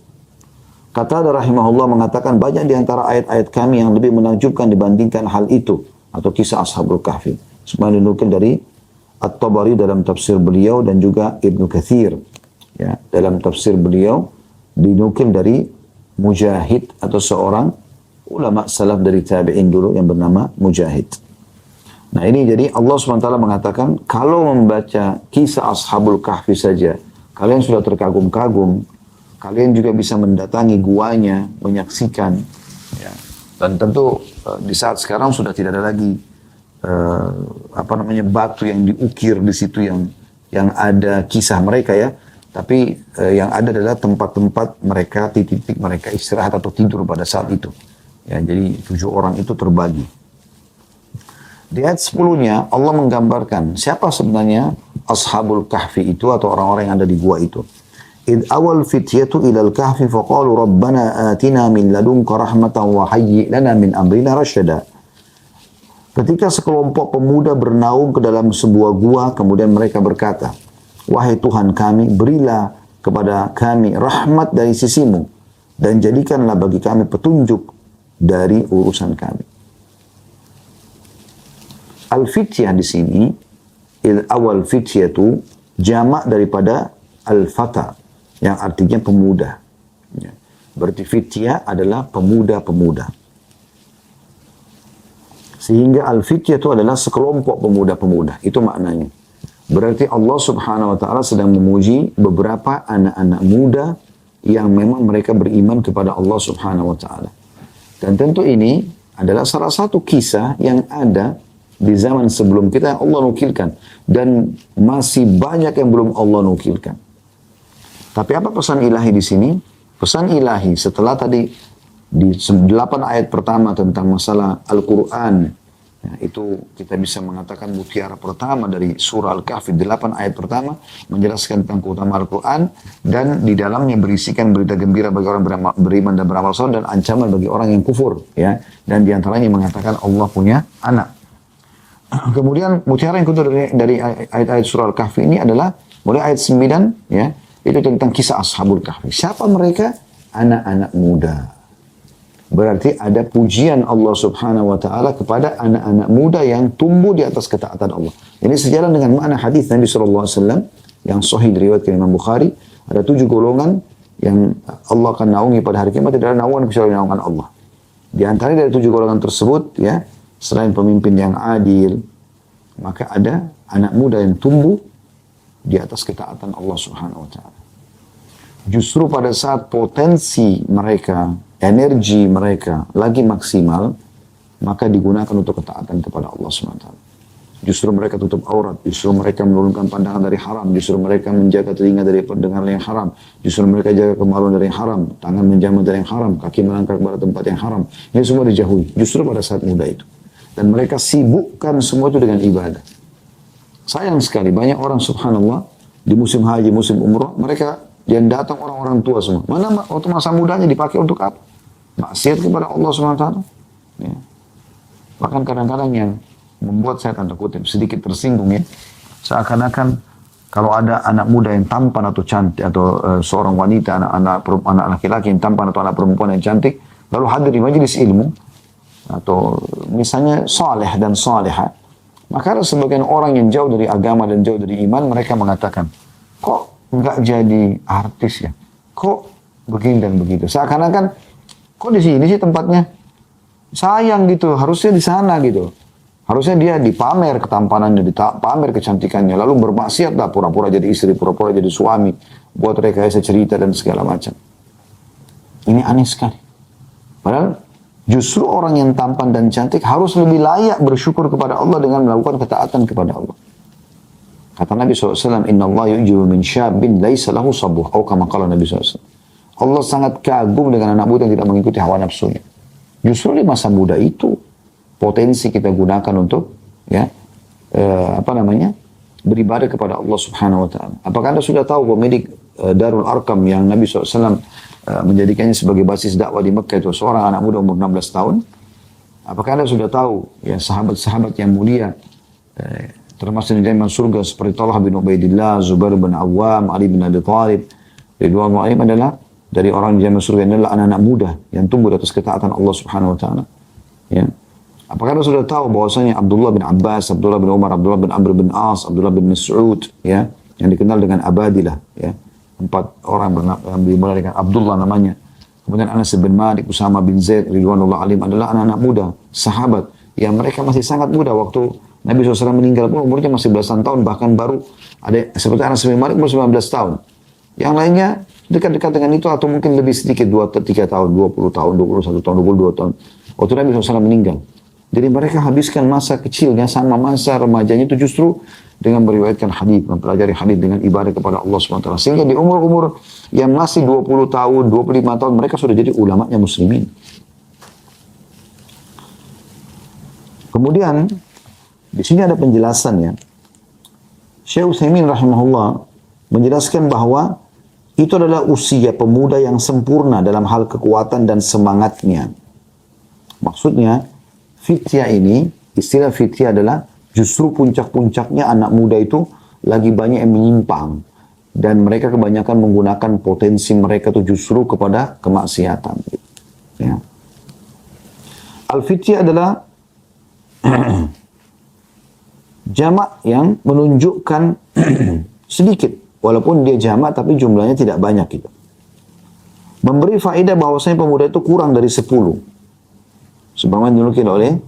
Qatadah rahimahullah mengatakan banyak di antara ayat-ayat kami yang lebih menakjubkan dibandingkan hal itu. Atau kisah ashabul kahfi. Sebenarnya dinukil dari At-Tabari dalam tafsir beliau dan juga Ibnu Katsir. Ya, dalam tafsir beliau dinukil dari Mujahid atau seorang ulama salaf dari tabi'in dulu yang bernama Mujahid. Nah ini jadi Allah SWT mengatakan kalau membaca kisah ashabul kahfi saja kalian sudah terkagum-kagum, kalian juga bisa mendatangi guanya, menyaksikan. Ya. Dan tentu di saat sekarang sudah tidak ada lagi batu yang diukir di situ yang ada kisah mereka ya. Tapi yang ada adalah tempat-tempat mereka, titik-titik mereka istirahat atau tidur pada saat itu. Ya, jadi 7 orang itu terbagi. Di ayat 10-nya Allah menggambarkan siapa sebenarnya ashabul kahfi itu atau orang-orang yang ada di gua itu. Id awal fityatu ilal kahfi faqalu rabbana atina min ladunka rahmatan wa hayyi lana min amrina rasyada. Ketika sekelompok pemuda bernaung ke dalam sebuah gua, kemudian mereka berkata, wahai Tuhan kami, berilah kepada kami rahmat dari sisimu dan jadikanlah bagi kami petunjuk dari urusan kami. Al-fityah di sini, awal fityatu jamak daripada al-fata yang artinya pemuda. Ya. Berarti fityah adalah pemuda-pemuda. Sehingga al-fityah itu adalah sekelompok pemuda-pemuda. Itu maknanya. Berarti Allah Subhanahu wa taala sedang memuji beberapa anak-anak muda yang memang mereka beriman kepada Allah Subhanahu wa taala. Dan tentu ini adalah salah satu kisah yang ada di zaman sebelum kita yang Allah nukilkan. Dan masih banyak yang belum Allah nukilkan. Tapi apa pesan ilahi di sini? Pesan ilahi setelah tadi di 8 ayat pertama tentang masalah Al-Quran. Ya, itu kita bisa mengatakan mutiara pertama dari surah Al-Kahfi. 8 ayat pertama menjelaskan tentang keutamaan Al-Quran. Dan di dalamnya berisikan berita gembira bagi orang beriman dan beramal saleh dan ancaman bagi orang yang kufur. Ya. Dan diantaranya mengatakan Allah punya anak. Kemudian mutiara yang kedua dari ayat-ayat surah Al-Kahfi ini adalah mulai ayat 9 ya, itu tentang kisah ashabul kahfi. Siapa mereka? Anak-anak muda. Berarti ada pujian Allah Subhanahu wa taala kepada anak-anak muda yang tumbuh di atas ketaatan Allah. Ini sejalan dengan makna hadis Nabi sallallahu alaihi wasallam yang sahih diriwayatkan Imam Bukhari, ada 7 golongan yang Allah akan naungi pada hari kiamat, tidak ada naungan kecuali naungan Allah. Di antara dari 7 golongan tersebut ya, selain pemimpin yang adil, maka ada anak muda yang tumbuh di atas ketaatan Allah Subhanahu wa taala. Justru pada saat potensi mereka, energi mereka lagi maksimal, maka digunakan untuk ketaatan kepada Allah Subhanahu wa taala. Justru mereka tutup aurat, justru mereka menurunkan pandangan dari haram, justru mereka menjaga telinga dari pendengaran yang haram, justru mereka jaga kemaluan dari yang haram, tangan menjamah dari yang haram, kaki melangkah kepada tempat yang haram. Ini semua dijauhi, justru pada saat muda itu. Dan mereka sibukkan semua itu dengan ibadah. Sayang sekali, banyak orang subhanallah, di musim haji, musim umrah, mereka yang datang orang-orang tua semua. Mana waktu masa mudanya dipakai untuk apa? Maksiat kepada Allah SWT. Ya. Bahkan kadang-kadang yang membuat saya tanda kutip sedikit tersinggung ya. Seakan-akan kalau ada anak muda yang tampan atau cantik, atau seorang wanita, anak laki-laki yang tampan atau anak perempuan yang cantik, lalu hadir di majelis ilmu, atau misalnya saleh dan saleha, maka ada sebagian orang yang jauh dari agama dan jauh dari iman, mereka mengatakan, kok nggak jadi artis ya? Kok begini dan begitu? Seakan-akan, kok di sini sih tempatnya? Sayang gitu, harusnya di sana gitu. Harusnya dia dipamer ketampanannya, dipamer kecantikannya, lalu bermaksiat lah, pura-pura jadi istri, pura-pura jadi suami, buat rekayasa cerita dan segala macam. Ini aneh sekali. Padahal justru orang yang tampan dan cantik harus lebih layak bersyukur kepada Allah dengan melakukan ketaatan kepada Allah. Kata Nabi SAW, Inna Allah yu'jibu min syabin laisa lahu sabuh. Atau kama qala Nabi SAW. Allah sangat kagum dengan anak muda yang tidak mengikuti hawa nafsunya. Justru di masa muda itu, potensi kita gunakan untuk beribadah kepada Allah Subhanahu Wa Taala. Apakah Anda sudah tahu pemilik Darul Arqam yang Nabi SAW menjadikannya sebagai basis dakwah di Mekah itu seorang anak muda umur 16 tahun? Apakah Anda sudah tahu ya sahabat-sahabat yang mulia termasuk di dalam surga seperti Talha bin Ubaidillah, Zubair bin Awam, Ali bin Abi Thalib, Ridwanul Alim adalah dari orang di dalam surga ini adalah anak-anak muda yang tumbuh di atas ketaatan Allah Subhanahu Wa Taala. Ya. Apakah Anda sudah tahu bahwasanya Abdullah bin Abbas, Abdullah bin Umar, Abdullah bin Amr bin As, Abdullah bin Mas'ud, ya, yang dikenal dengan Abadilah, ya. 4 orang yang dimulai dengan Abdullah namanya. Kemudian Anas bin Malik, Usama bin Zaid, Ridwanullah alim adalah anak-anak muda, sahabat yang mereka masih sangat muda waktu Nabi SAW meninggal pun umurnya masih belasan tahun, bahkan baru ada seperti Anas bin Malik umur 19 tahun. Yang lainnya dekat-dekat dengan itu atau mungkin lebih sedikit 2-3 tahun, 20 tahun, 21 tahun, 22 tahun. Waktu Nabi SAW meninggal. Jadi mereka habiskan masa kecilnya sama masa remajanya itu justru dengan meriwayatkan hadis, mempelajari hadis dengan ibadah kepada Allah SWT. Sehingga di umur-umur yang masih 20 tahun, 25 tahun mereka sudah jadi ulamanya muslimin. Kemudian di sini ada penjelasannya. Syekh Utsaimin rahimahullah menjelaskan bahwa itu adalah usia pemuda yang sempurna dalam hal kekuatan dan semangatnya. Maksudnya, fityah ini, istilah fityah adalah justru puncak-puncaknya anak muda itu lagi banyak yang menyimpang. Dan mereka kebanyakan menggunakan potensi mereka itu justru kepada kemaksiatan. Ya. Al-fityah adalah jamak yang menunjukkan sedikit. Walaupun dia jamak tapi jumlahnya tidak banyak gitu. Memberi faedah bahwasanya pemuda itu kurang dari 10. Sebagaimana dinukil oleh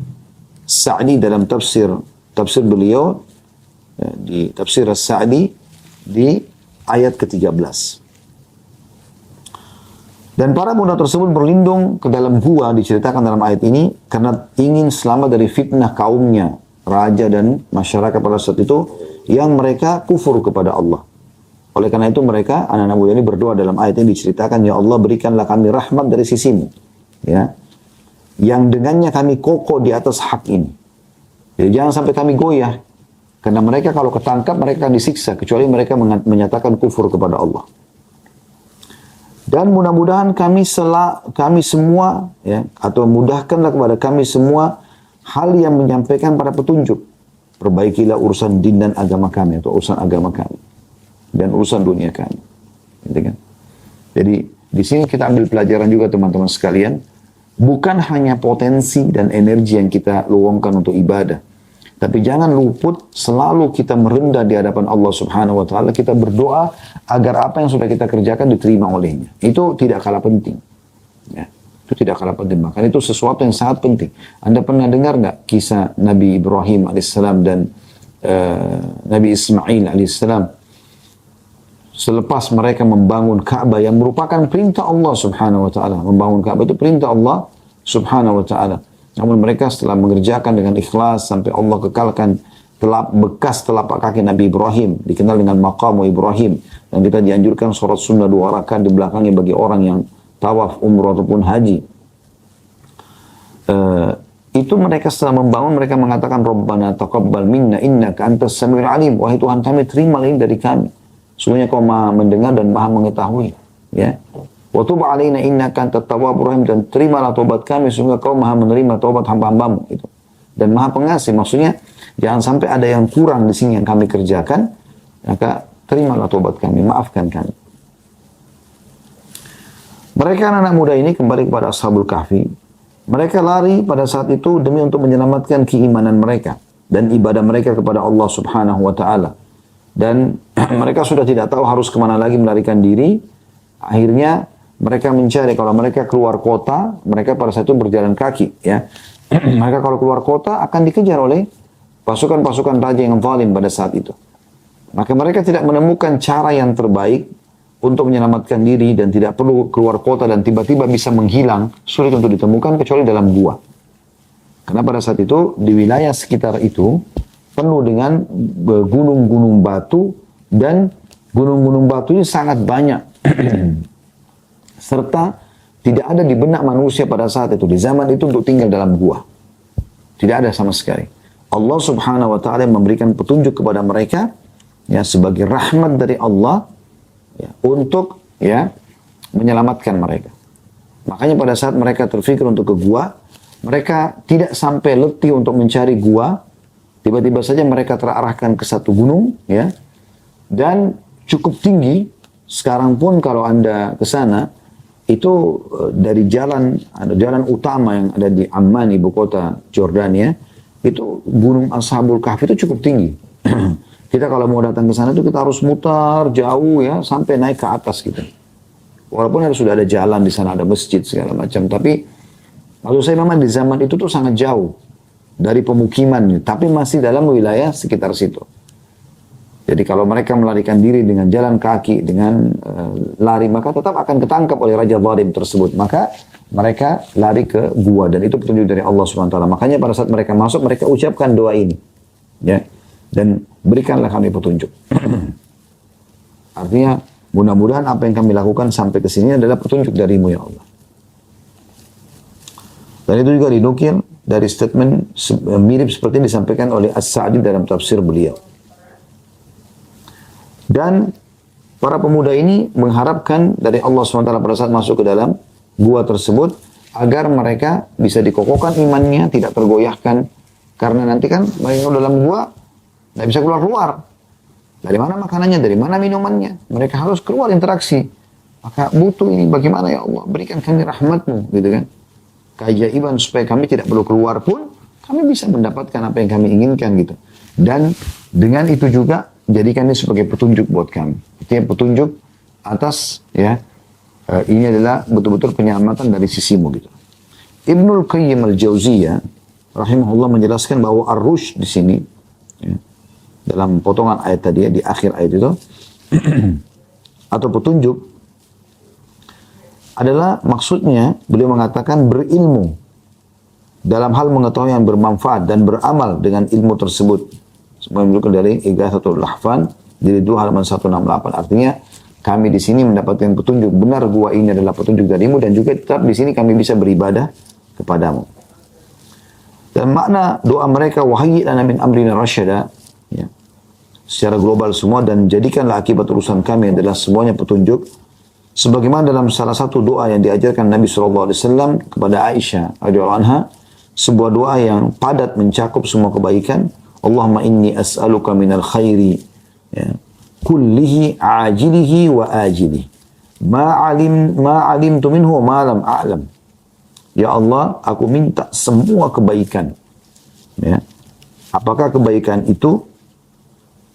Sa'di dalam tafsir beliau di tafsir As-Sa'di di ayat ke-13. Dan para pemuda tersebut berlindung ke dalam gua diceritakan dalam ayat ini karena ingin selamat dari fitnah kaumnya, raja dan masyarakat pada saat itu yang mereka kufur kepada Allah. Oleh karena itu mereka, anak-anak muda ini berdoa dalam ayat ini diceritakan, Ya Allah berikanlah kami rahmat dari sisimu. Ya. Yang dengannya kami kokoh di atas hak ini. Jadi jangan sampai kami goyah. Karena mereka kalau ketangkap mereka akan disiksa. Kecuali mereka menyatakan kufur kepada Allah. Dan mudah-mudahan kami semua, ya, atau mudahkanlah kepada kami semua hal yang menyampaikan pada petunjuk. Perbaikilah urusan din dan agama kami, atau urusan agama kami. Dan urusan dunia kami. Gitu kan? Jadi di sini kita ambil pelajaran juga teman-teman sekalian, bukan hanya potensi dan energi yang kita luangkan untuk ibadah, tapi jangan luput selalu kita merendah di hadapan Allah Subhanahu wa taala, kita berdoa agar apa yang sudah kita kerjakan diterima olehnya. Itu tidak kalah penting. Ya. Itu tidak kalah penting. Bahkan itu sesuatu yang sangat penting. Anda pernah dengar nggak kisah Nabi Ibrahim alaihissalam dan Nabi Ismail alaihissalam? Selepas mereka membangun Ka'bah yang merupakan perintah Allah Subhanahu wa taala. Membangun Ka'bah itu perintah Allah Subhanahu wa taala. Namun mereka setelah mengerjakan dengan ikhlas sampai Allah kekalkan bekas telapak kaki Nabi Ibrahim, dikenal dengan maqam Ibrahim, dan kita dianjurkan sholat sunnah 2 rakaat di belakangnya bagi orang yang tawaf, umrah ataupun haji. Itu mereka setelah membangun mereka mengatakan Rabbana taqabbal minna innaka antas samiul alim. Wahai Tuhan kami, terimalah ini dari kami. Sungguhnya kau maha mendengar dan maha mengetahui. Ya. Wa tub alaina innaka antat tawwabur rahim, dan terimalah taubat kami, sungguh kau maha menerima taubat hamba-hambamu itu. Dan maha pengasih, maksudnya Jangan sampai ada yang kurang di sini yang kami kerjakan, maka terimalah tobat kami, maafkan kami. Mereka anak muda ini kembali kepada Ashabul Kahfi. Mereka lari pada saat itu demi untuk menyelamatkan keimanan mereka dan ibadah mereka kepada Allah Subhanahu wa taala. Dan mereka sudah tidak tahu harus kemana lagi melarikan diri. Akhirnya mereka mencari, kalau mereka keluar kota, mereka pada saat itu berjalan kaki, ya. Mereka kalau keluar kota akan dikejar oleh pasukan-pasukan raja yang zalim pada saat itu. Maka mereka tidak menemukan cara yang terbaik untuk menyelamatkan diri dan tidak perlu keluar kota dan tiba-tiba bisa menghilang, sulit untuk ditemukan kecuali dalam gua. Karena pada saat itu di wilayah sekitar itu penuh dengan gunung-gunung batu dan gunung-gunung batu ini sangat banyak. Serta tidak ada di benak manusia pada saat itu, di zaman itu untuk tinggal dalam gua. Tidak ada sama sekali. Allah Subhanahu wa taala memberikan petunjuk kepada mereka ya sebagai rahmat dari Allah ya, untuk ya menyelamatkan mereka. Makanya pada saat mereka terfikir untuk ke gua, mereka tidak sampai letih untuk mencari gua. Tiba-tiba saja mereka terarahkan ke satu gunung ya. Dan cukup tinggi. Sekarang pun kalau Anda ke sana itu dari jalan utama yang ada di Amman, ibu kota Jordania, itu gunung Ashabul Kahfi itu cukup tinggi. Kita kalau mau datang ke sana itu kita harus mutar jauh ya sampai naik ke atas gitu. Walaupun sudah ada jalan di sana, ada masjid segala macam, tapi maksud saya memang di zaman itu tuh sangat jauh dari pemukiman, tapi masih dalam wilayah sekitar situ. Jadi kalau mereka melarikan diri dengan jalan kaki, dengan lari, maka tetap akan ketangkap oleh Raja Zalim tersebut. Maka mereka lari ke gua, dan itu petunjuk dari Allah SWT. Makanya pada saat mereka masuk, mereka ucapkan doa ini. Ya. Dan berikanlah kami petunjuk. Artinya, mudah-mudahan apa yang kami lakukan sampai ke sini adalah petunjuk darimu ya Allah. Dan itu juga dinukil dari statement mirip seperti yang disampaikan oleh As-Sa'di dalam tafsir beliau. Dan para pemuda ini mengharapkan dari Allah SWT pada saat masuk ke dalam gua tersebut, agar mereka bisa dikokohkan imannya, tidak tergoyahkan. Karena nanti kan mereka dalam gua, tidak bisa keluar-keluar. Dari mana makanannya, dari mana minumannya. Mereka harus keluar interaksi. Maka butuh ini, bagaimana ya Allah, berikan kami rahmat-Mu, gitu kan. Keajaiban supaya kami tidak perlu keluar pun, kami bisa mendapatkan apa yang kami inginkan gitu. Dan dengan itu juga, jadikan ini sebagai petunjuk buat kami. Artinya petunjuk atas ya ini adalah betul-betul penyelamatan dari sisimu gitu. Ibnul Qayyim al-Jauziyah rahimahullah menjelaskan bahwa ar-rusyd di sini ya, dalam potongan ayat tadi ya, di akhir ayat itu atau petunjuk adalah maksudnya beliau mengatakan berilmu dalam hal mengetahui yang bermanfaat dan beramal dengan ilmu tersebut. Semua menunjukkan dari Ighathatul Lahfan jilid 2 halaman 168. Artinya kami di sini mendapatkan petunjuk benar gua ini adalah petunjuk darimu, dan juga tetap di sini kami bisa beribadah kepadamu. Dan makna doa mereka, wahyi lana min amrina rasyada ya, secara global semua, dan jadikanlah akibat urusan kami adalah semuanya petunjuk. Sebagaimana dalam salah satu doa yang diajarkan Nabi SAW kepada Aisyah radhiyallahu anha, sebuah doa yang padat mencakup semua kebaikan. Allahumma inni as'aluka minal khairi ya, kullihi ajilihi wa ajilihi ma alimtu minhu ma lam a'lam. Ya Allah, aku minta semua kebaikan ya. Apakah kebaikan itu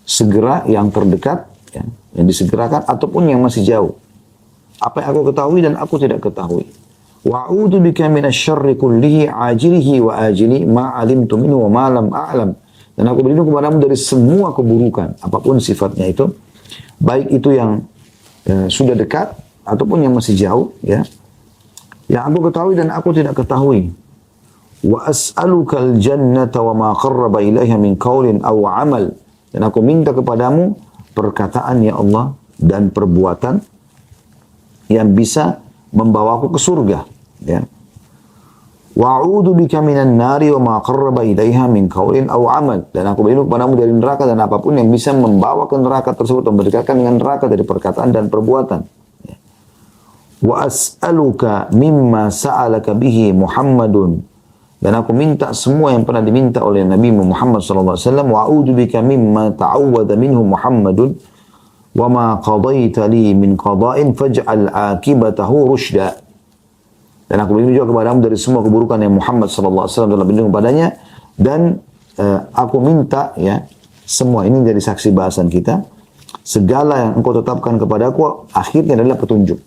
segera, yang terdekat ya, yang disegerakan, ataupun yang masih jauh, apa yang aku ketahui dan aku tidak ketahui. Wa'udzu bika minasyarri kullihi ajilihi wa ajili ma alimtu minhu wa ma lam a'lam. Dan aku berlindung kepadamu dari semua keburukan, apapun sifatnya itu, baik itu yang sudah dekat ataupun yang masih jauh, ya, yang aku ketahui dan aku tidak ketahui. Wa as'alukal jannata wa ma qarraba ilaiha min qaulin aw amal. Dan aku minta kepadamu perkataan ya Allah dan perbuatan yang bisa membawaku ke surga, ya. Wa'udzu bika minan nari wa ma qarraba ilaiha min qaulin aw amal. Dan aku berlindung kepadamu dari neraka dan apapun yang bisa membawa ke neraka tersebut, mendekatkan dengan neraka dari perkataan dan perbuatan. Wa as'aluka mimma sa'alaka bihi Muhammadun dan aku minta semua yang pernah diminta oleh Nabi Muhammad sallallahu alaihi wasallam, wa a'udzubika mimma ta'awwadha minhu Muhammadun wa ma qadaita li min qada'in faj'al akibatahu rusyda. Dan aku berlindung juga kepadamu dari semua keburukan yang Muhammad sallallahu alaihi wasallam telah berlindung padanya, dan aku minta, ya, semua ini dari saksi bahasan kita, segala yang engkau tetapkan kepadaku akhirnya adalah petunjuk.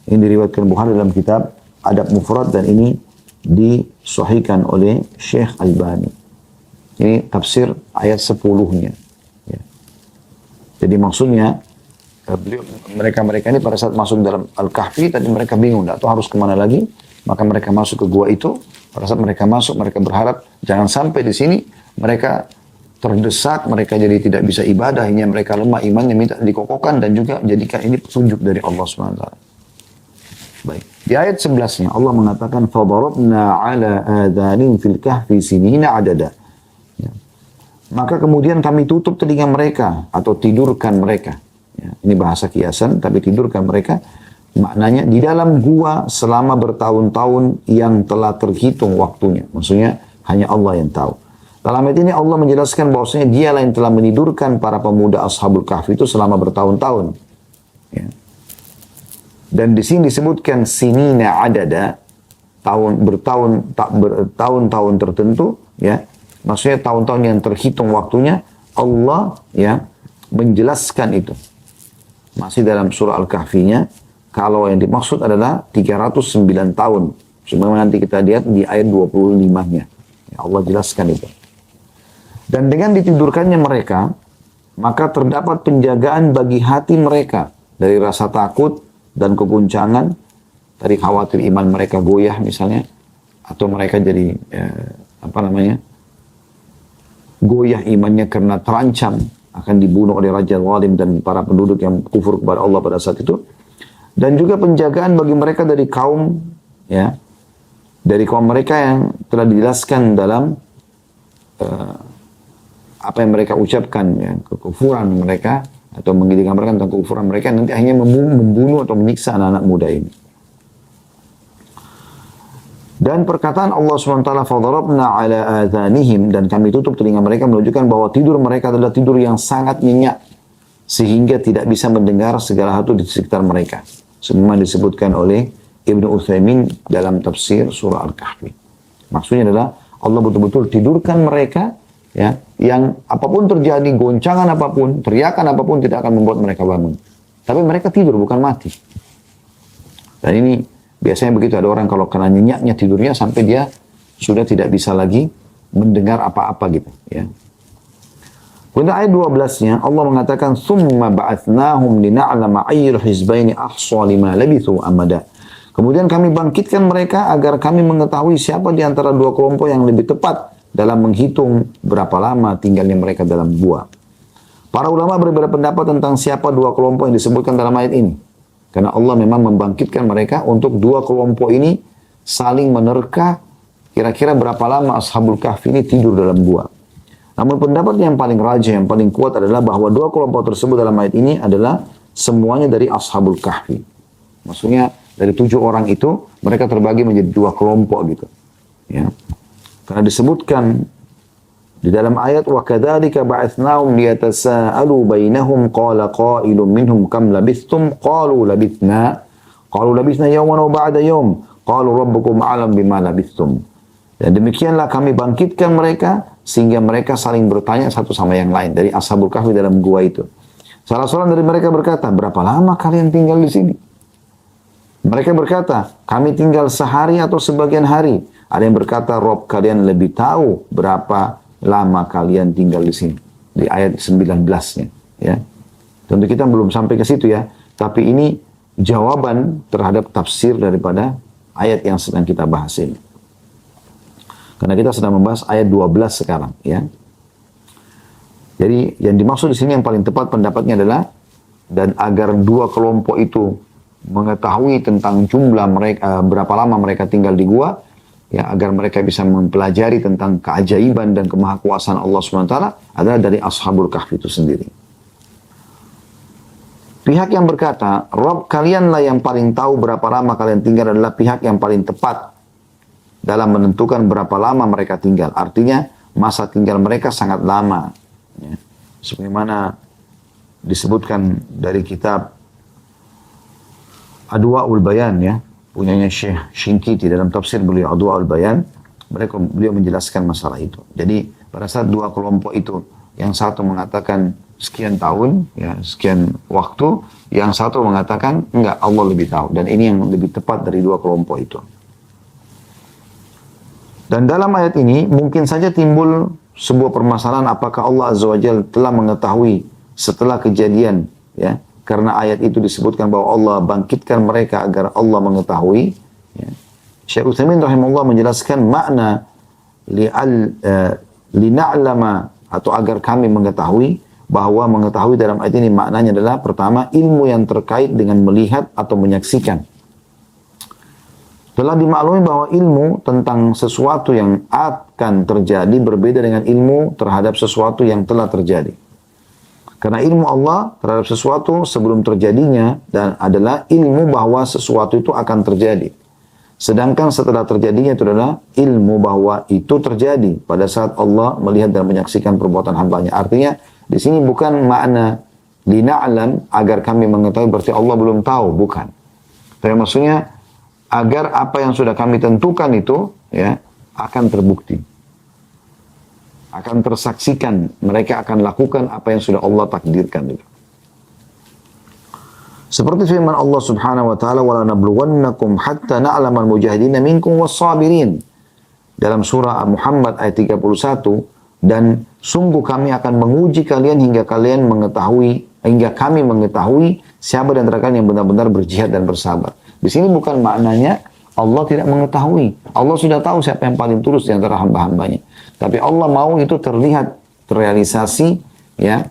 Ini diriwayatkan Bukhari dalam kitab Adab Mufrad, dan ini disahihkan oleh Syekh Albani. Ini tafsir ayat 10-nya. Ya. Jadi maksudnya, mereka ini pada saat masuk dalam Al-Kahfi, tadi mereka bingung, tidak tahu harus kemana lagi. Maka mereka masuk ke gua itu. Pada saat mereka masuk, mereka berharap jangan sampai di sini mereka terdesak, mereka jadi tidak bisa ibadah, hanya mereka lemah imannya, minta dikokohkan, dan juga jadikan ini petunjuk dari Allah SWT. Baik. Di ayat 11-nya Allah mengatakan فَضَرَبْنَا عَلَىٰ آذَانِهِمْ فِي الْكَهْفِ سِنِينَ عَدَدًا. Ya. Maka kemudian kami tutup telinga mereka atau tidurkan mereka. Ya. Ini bahasa kiasan, tapi tidurkan mereka. Maknanya di dalam gua selama bertahun-tahun yang telah terhitung waktunya. Maksudnya hanya Allah yang tahu. Dalam ayat ini Allah menjelaskan bahwasanya dialah yang telah menidurkan para pemuda Ashabul Kahfi itu selama bertahun-tahun. Ya. Dan di sini disebutkan sinina adada, bertahun-tahun tertentu, ya. Maksudnya tahun-tahun yang terhitung waktunya. Allah, ya, menjelaskan itu. Masih dalam surah Al-Kahfinya, kalau yang dimaksud adalah 309 tahun. Sebagaimana nanti kita lihat di ayat 25-nya. Ya, Allah jelaskan itu. Dan dengan ditidurkannya mereka, maka terdapat penjagaan bagi hati mereka dari rasa takut dan keguncangan, dari khawatir iman mereka goyah misalnya, atau mereka jadi goyah imannya karena terancam akan dibunuh oleh raja zalim dan para penduduk yang kufur kepada Allah pada saat itu. Dan juga penjagaan bagi mereka dari kaum, ya, dari kaum mereka yang telah dijelaskan dalam apa yang mereka ucapkan, ya, kekufuran mereka, atau mengizinkan mereka tentang kekufuran mereka, nanti akhirnya membunuh atau menyiksa anak-anak muda ini. Dan perkataan Allah SWT, فَضَرَبْنَا عَلَىٰ آذَانِهِمْ, dan kami tutup telinga mereka, menunjukkan bahwa tidur mereka adalah tidur yang sangat nyenyak, sehingga tidak bisa mendengar segala hal di sekitar mereka. Semua disebutkan oleh Ibnu Utsaimin dalam tafsir surah Al-Kahfi. Maksudnya adalah Allah betul-betul tidurkan mereka, ya, yang apapun terjadi, goncangan apapun, teriakan apapun tidak akan membuat mereka bangun. Tapi mereka tidur, bukan mati. Dan ini biasanya begitu, ada orang kalau kena nyenyaknya tidurnya sampai dia sudah tidak bisa lagi mendengar apa-apa gitu, ya. Kemudian ayat 12-nya Allah mengatakan summa ba'atsnahum lina'lama ayyul hizbaini ahsa lima labithu amada. Kemudian kami bangkitkan mereka agar kami mengetahui siapa di antara dua kelompok yang lebih tepat dalam menghitung berapa lama tinggalnya mereka dalam gua. Para ulama berbeda pendapat tentang siapa dua kelompok yang disebutkan dalam ayat ini. Karena Allah memang membangkitkan mereka untuk dua kelompok ini saling menerka kira-kira berapa lama Ashabul Kahfi ini tidur dalam gua. Namun pendapat yang paling rajih, yang paling kuat adalah bahwa dua kelompok tersebut dalam ayat ini adalah semuanya dari Ashabul Kahfi. Maksudnya dari 7 orang itu mereka terbagi menjadi dua kelompok gitu. Ya. Karena disebutkan di dalam ayat wa kadzalika ba'atsnahum liyatasaalu bainahum qala qailun minhum kam labithtum qalu labithna yawman wa ba'da yawm qalu rabbukum a'lam bima labithtum. Dan demikianlah kami bangkitkan mereka sehingga mereka saling bertanya satu sama yang lain dari Ashabul Kahfi dalam gua itu. Salah seorang dari mereka berkata, berapa lama kalian tinggal di sini? Mereka berkata, kami tinggal sehari atau sebagian hari. Ada yang berkata, Rob kalian lebih tahu berapa lama kalian tinggal di sini. Di ayat 19-nya. Ya. Tentu kita belum sampai ke situ ya. Tapi ini jawaban terhadap tafsir daripada ayat yang sedang kita bahas ini. Karena kita sedang membahas ayat 12 sekarang. Ya. Jadi yang dimaksud di sini yang paling tepat pendapatnya adalah, dan agar dua kelompok itu mengetahui tentang jumlah mereka, berapa lama mereka tinggal di gua, ya, agar mereka bisa mempelajari tentang keajaiban dan kemahakuasaan Allah SWT adalah dari Ashabul Kahfi itu sendiri. Pihak yang berkata, Rabb kalianlah yang paling tahu berapa lama kalian tinggal adalah pihak yang paling tepat dalam menentukan berapa lama mereka tinggal. Artinya masa tinggal mereka sangat lama. Ya. Sebagaimana disebutkan dari kitab Adwa'ul Bayan, ya, punyanya Syekh Shinqiti dalam tafsir beliau Adwa'ul Bayan, beliau menjelaskan masalah itu. Jadi pada saat dua kelompok itu, yang satu mengatakan sekian tahun, ya, sekian waktu, yang satu mengatakan enggak, Allah lebih tahu. Dan ini yang lebih tepat dari dua kelompok itu. Dan dalam ayat ini mungkin saja timbul sebuah permasalahan apakah Allah Azza wa Jalla telah mengetahui setelah kejadian, ya, karena ayat itu disebutkan bahwa Allah bangkitkan mereka agar Allah mengetahui. Ya. Syekh Utsaimin rahimahullah menjelaskan makna lina'lama atau agar kami mengetahui, bahwa mengetahui dalam ayat ini maknanya adalah pertama ilmu yang terkait dengan melihat atau menyaksikan. Telah dimaklumi bahwa ilmu tentang sesuatu yang akan terjadi berbeda dengan ilmu terhadap sesuatu yang telah terjadi. Karena ilmu Allah terhadap sesuatu sebelum terjadinya dan adalah ilmu bahwa sesuatu itu akan terjadi. Sedangkan setelah terjadinya itu adalah ilmu bahwa itu terjadi pada saat Allah melihat dan menyaksikan perbuatan hambanya. Artinya di sini bukan makna lina'lam agar kami mengetahui berarti Allah belum tahu, bukan. Tapi maksudnya agar apa yang sudah kami tentukan itu, ya, akan terbukti. Akan tersaksikan, mereka akan lakukan apa yang sudah Allah takdirkan itu. Seperti firman Allah Subhanahu wa taala, "Wala nabluwannakum hatta na'lamal mujahidina minkum was-sabirin." Dalam surah Muhammad ayat 31, dan sungguh kami akan menguji kalian hingga kami mengetahui siapa di antara kalian yang benar-benar berjihad dan bersabar. Di sini bukan maknanya Allah tidak mengetahui. Allah sudah tahu siapa yang paling tulus di antara hamba-hambanya. Tapi Allah mau itu terlihat, terrealisasi, ya,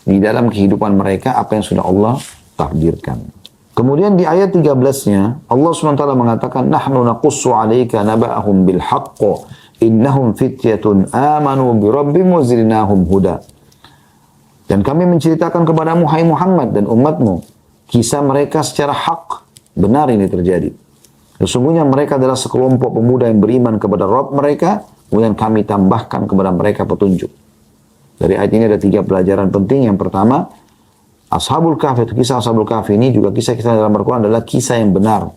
di dalam kehidupan mereka apa yang sudah Allah takdirkan. Kemudian di ayat 13-nya Allah SWT mengatakan, "Nahnu naqussu 'alaika naba'ahum bil haqq. Innahum fityatun amanu bi rabbihim wa zidnahum huda." Dan kami menceritakan kepadamu, hai Muhammad dan umatmu, kisah mereka secara hak, benar ini terjadi. Sesungguhnya mereka adalah sekelompok pemuda yang beriman kepada Rabb mereka, kemudian kami tambahkan kepada mereka petunjuk. Dari ayat ini ada 3 pelajaran penting. Yang pertama, Ashabul Kahfi, kisah Ashabul Kahfi ini juga kisah-kisah dalam Al-Quran adalah kisah yang benar.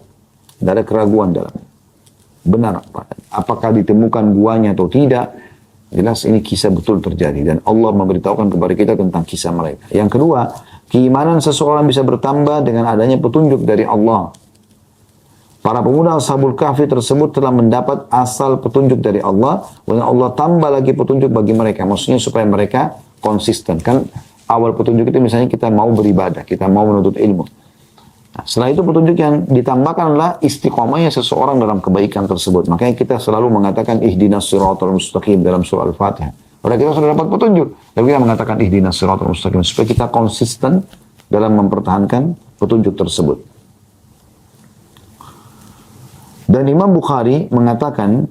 Tidak ada keraguan dalamnya. Benar. Apakah ditemukan guanya atau tidak, jelas ini kisah betul terjadi. Dan Allah memberitahukan kepada kita tentang kisah mereka. Yang kedua, keimanan seseorang bisa bertambah dengan adanya petunjuk dari Allah. Para pemuda Ashabul Kahfi tersebut telah mendapat asal petunjuk dari Allah, dan Allah tambah lagi petunjuk bagi mereka. Maksudnya supaya mereka konsisten. Kan awal petunjuk itu misalnya kita mau beribadah, kita mau menuntut ilmu. Nah, setelah itu petunjuk yang ditambahkan adalah istiqomahnya seseorang dalam kebaikan tersebut. Makanya kita selalu mengatakan ihdinas siratal mustaqim dalam surah Al-Fatihah. Padahal kita sudah dapat petunjuk, tapi kita mengatakan ihdinas siratal mustaqim supaya kita konsisten dalam mempertahankan petunjuk tersebut. Dan Imam Bukhari mengatakan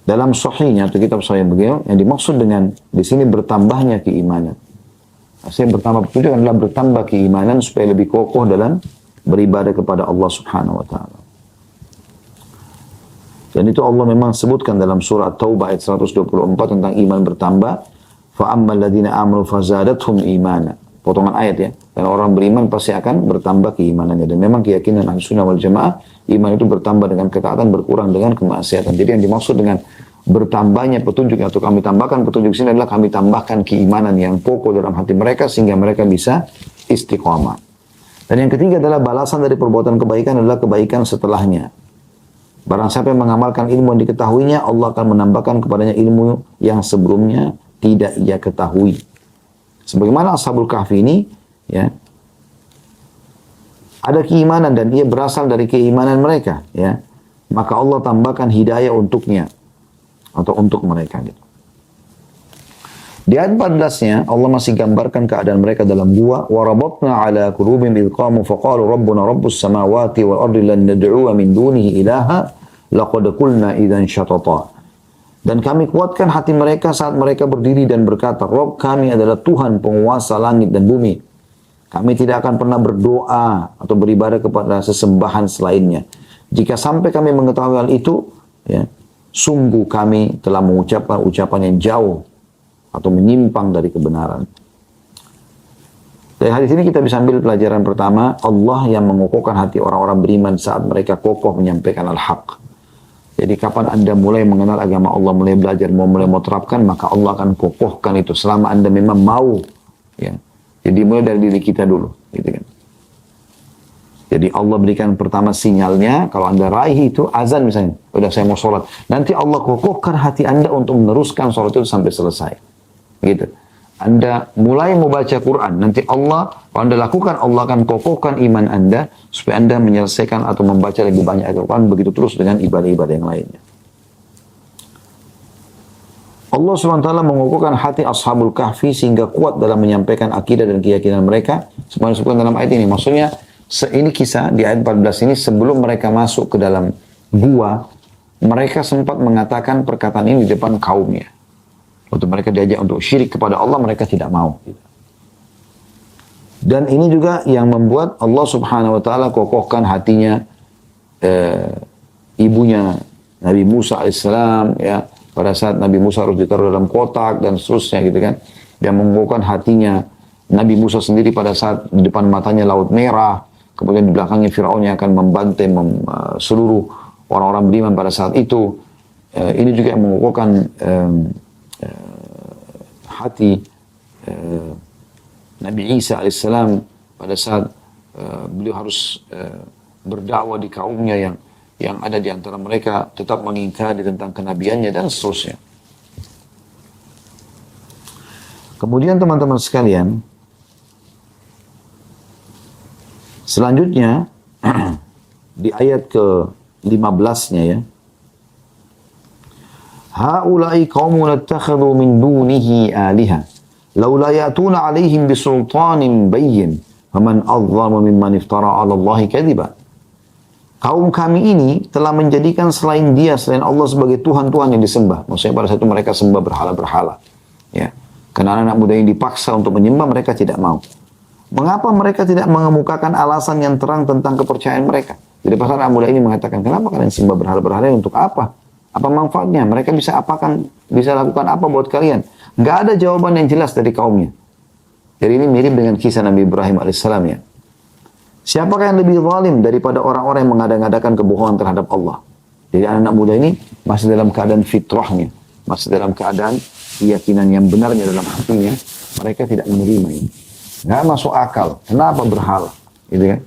dalam sahihnya atau kitab sahih beliau, yang dimaksud dengan di sini bertambahnya keimanan. Maksudnya bertambah petunjuk adalah bertambah keimanan supaya lebih kokoh dalam beribadah kepada Allah Subhanahu wa taala. Dan itu Allah memang sebutkan dalam surah Taubah ayat 124 tentang iman bertambah. Fa ammal ladzina amanu fazadathum imana. Potongan ayat, ya. Dan orang beriman pasti akan bertambah keimanannya. Dan memang keyakinan Ahlussunnah wal Jamaah, iman itu bertambah dengan ketaatan, berkurang dengan kemaksiatan. Jadi yang dimaksud dengan bertambahnya petunjuk atau kami tambahkan petunjuk sini adalah kami tambahkan keimanan yang pokok dalam hati mereka sehingga mereka bisa istiqamah. Dan yang ketiga adalah balasan dari perbuatan kebaikan adalah kebaikan setelahnya. Barang siapa yang mengamalkan ilmu yang diketahuinya, Allah akan menambahkan kepadanya ilmu yang sebelumnya tidak ia ketahui. Sebagaimana Ashabul Kahfi ini, ya, ada keimanan dan ia berasal dari keimanan mereka, ya. Maka Allah tambahkan hidayah untuknya atau untuk mereka, gitu. Di ayat 14-nya Allah masih gambarkan keadaan mereka dalam gua, wa rabatna ala qulubihim idh qamu faqalu rabbuna rabbus samawati wal ardi lan nad'uwa min dunihi ilaha laqad qulna idzan syatata. Dan kami kuatkan hati mereka saat mereka berdiri dan berkata, Rabb kami adalah Tuhan penguasa langit dan bumi. Kami tidak akan pernah berdoa atau beribadah kepada sesembahan selainnya. Jika sampai kami mengetahui hal itu, ya, sungguh kami telah mengucapkan ucapan yang jauh atau menyimpang dari kebenaran. Dari hadis ini kita bisa ambil pelajaran pertama, Allah yang mengokohkan hati orang-orang beriman saat mereka kokoh menyampaikan al-haq. Jadi kapan Anda mulai mengenal agama Allah, mulai belajar, mulai terapkan, maka Allah akan kokohkan itu selama Anda memang mau. Ya. Jadi mulai dari diri kita dulu, gitu kan. Jadi Allah berikan pertama sinyalnya, kalau Anda raih itu, azan misalnya, udah saya mau sholat. Nanti Allah kokohkan hati Anda untuk meneruskan sholat itu sampai selesai. Gitu. Anda mulai membaca Quran, nanti Allah, kalau Anda lakukan, Allah akan kokohkan iman Anda, supaya Anda menyelesaikan atau membaca lebih banyak ayat Quran, begitu terus dengan ibadah-ibadah yang lainnya. Allah SWT mengokohkan hati Ashabul Kahfi sehingga kuat dalam menyampaikan akidah dan keyakinan mereka. Sebenarnya disebutkan dalam ayat ini. Maksudnya, ini kisah di ayat 14 ini, sebelum mereka masuk ke dalam gua, mereka sempat mengatakan perkataan ini di depan kaumnya. Waktu mereka diajak untuk syirik kepada Allah, mereka tidak mau. Dan ini juga yang membuat Allah Subhanahu wa Ta'ala kokohkan hatinya ibunya Nabi Musa alaihissalam, ya, pada saat Nabi Musa harus ditaruh dalam kotak dan seterusnya, gitu kan. Yang mengokohkan hatinya Nabi Musa sendiri pada saat di depan matanya Laut Merah, kemudian di belakangnya Fir'aun yang akan membantai seluruh orang-orang beriman pada saat itu. Ini juga yang mengokohkan hati Nabi Isa alaihissalam pada saat beliau harus berdakwah di kaumnya yang ada di antara mereka tetap mengingkari tentang kenabiannya dan seterusnya. Kemudian teman-teman sekalian, selanjutnya di ayat ke-15-nya ya. Haula'i qaumun ittakhadhu min dunihi aliha laula ya'tuna 'alaihim bisultanin bayyin faman adzamu mimman iftara 'ala Allahi kadhiba. Kaum kami ini telah menjadikan selain dia, selain Allah sebagai Tuhan-Tuhan yang disembah. Maksudnya pada saat itu mereka sembah berhala-berhala. Ya. Karena anak-anak muda yang dipaksa untuk menyembah, mereka tidak mau. Mengapa mereka tidak mengemukakan alasan yang terang tentang kepercayaan mereka? Jadi pas anak muda ini mengatakan, kenapa kalian sembah berhala-berhala, untuk apa? Apa manfaatnya? Mereka bisa lakukan apa buat kalian? Nggak ada jawaban yang jelas dari kaumnya. Jadi ini mirip dengan kisah Nabi Ibrahim alaihissalam ya. Siapakah yang lebih zalim daripada orang-orang yang mengada-ngadakan kebohongan terhadap Allah? Jadi anak-anak muda ini masih dalam keadaan fitrahnya, masih dalam keadaan keyakinan yang benarnya dalam hatinya, mereka tidak menerima ini. Nggak masuk akal. Kenapa berhala? Gitu kan?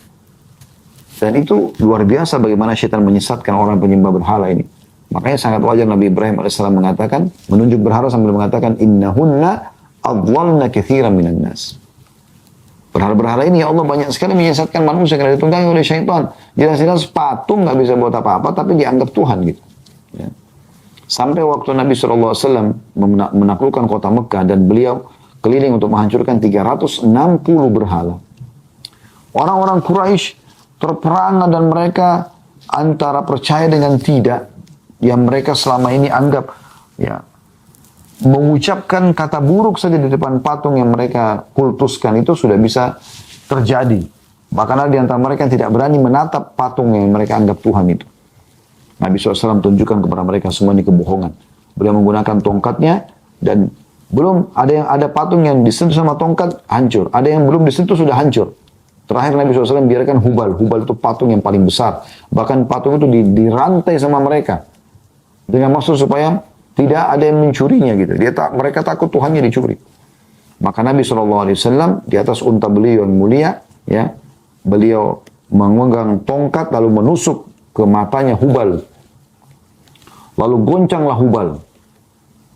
Dan itu luar biasa bagaimana syaitan menyesatkan orang penyembah berhala ini. Makanya sangat wajar Nabi Ibrahim AS mengatakan, menunjuk berhala sambil mengatakan, innahunna adlalna kathiran minan nas. Berhala-berhala ini ya Allah banyak sekali menyesatkan manusia karena ditunggangi oleh syaitan. Jelas-jelas patung nggak bisa buat apa-apa, tapi dianggap Tuhan gitu. Ya. Sampai waktu Nabi SAW menaklukkan kota Mekah dan beliau keliling untuk menghancurkan 360 berhala. Orang-orang Quraisy terperangah dan mereka antara percaya dengan tidak, yang mereka selama ini anggap ya mengucapkan kata buruk saja di depan patung yang mereka kultuskan itu sudah bisa terjadi. Bahkan ada di antara mereka yang tidak berani menatap patung yang mereka anggap Tuhan itu. Nabi SAW tunjukkan kepada mereka semua ini kebohongan. Beliau menggunakan tongkatnya dan ada patung yang disentuh sama tongkat hancur. Ada yang belum disentuh sudah hancur. Terakhir Nabi SAW biarkan Hubal. Hubal itu patung yang paling besar. Bahkan patung itu dirantai sama mereka. Dengan maksud supaya tidak ada yang mencurinya gitu. Mereka takut Tuhannya dicuri. Maka Nabi SAW di atas unta beliau yang mulia, ya, beliau memegang tongkat lalu menusuk ke matanya Hubal. Lalu goncanglah Hubal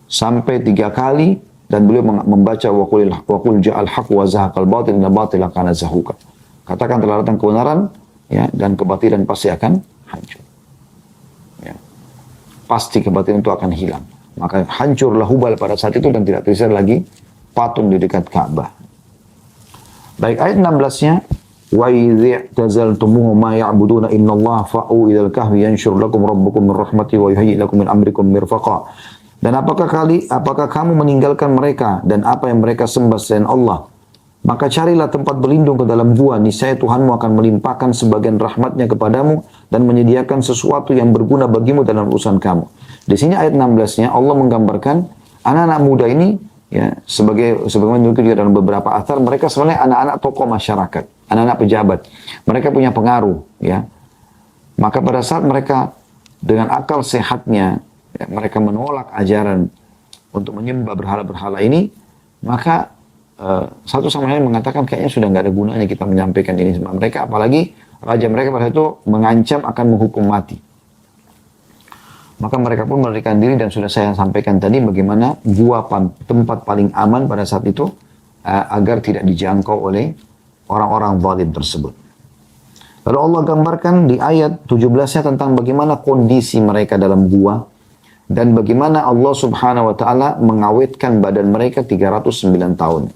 sampai 3 kali dan beliau membaca waqul ja'al haq wa zahaqal batil inna batila kana zahuqa. Katakan telah datang kebenaran, ya, dan kebatilan pasti akan hancur. Pasti kebatilan itu akan hilang. Maka hancurlah Hubal pada saat itu dan tidak tersisa lagi patung di dekat Ka'bah. Baik, ayat 16-nya, wa idh tazaltumuhum ma ya'buduna innallaha fa'u ilal kahfi yanshur lakum rabbukum min rahmatihi wa yuhayyi lakum min amrikum mirfaqa. Dan apakah kamu meninggalkan mereka dan apa yang mereka sembah selain Allah, Maka carilah tempat berlindung ke dalam gua, niscaya Tuhanmu akan melimpahkan sebagian rahmatnya kepadamu dan menyediakan sesuatu yang berguna bagimu dalam urusan kamu. Di sini ayat 16-nya Allah menggambarkan anak-anak muda ini, ya, sebagaimana juga dalam beberapa athar, mereka sebenarnya anak-anak tokoh masyarakat, anak-anak pejabat. Mereka punya pengaruh, ya. Maka pada saat mereka dengan akal sehatnya, ya, mereka menolak ajaran untuk menyembah berhala-berhala ini, maka satu sama lain mengatakan kayaknya sudah nggak ada gunanya kita menyampaikan ini sama mereka, apalagi raja mereka pada itu mengancam akan menghukum mati. Maka mereka pun melarikan diri dan sudah saya sampaikan tadi bagaimana gua tempat paling aman pada saat itu agar tidak dijangkau oleh orang-orang zalim tersebut. Lalu Allah gambarkan di ayat 17-nya tentang bagaimana kondisi mereka dalam gua dan bagaimana Allah Subhanahu wa taala mengawetkan badan mereka 309 tahun.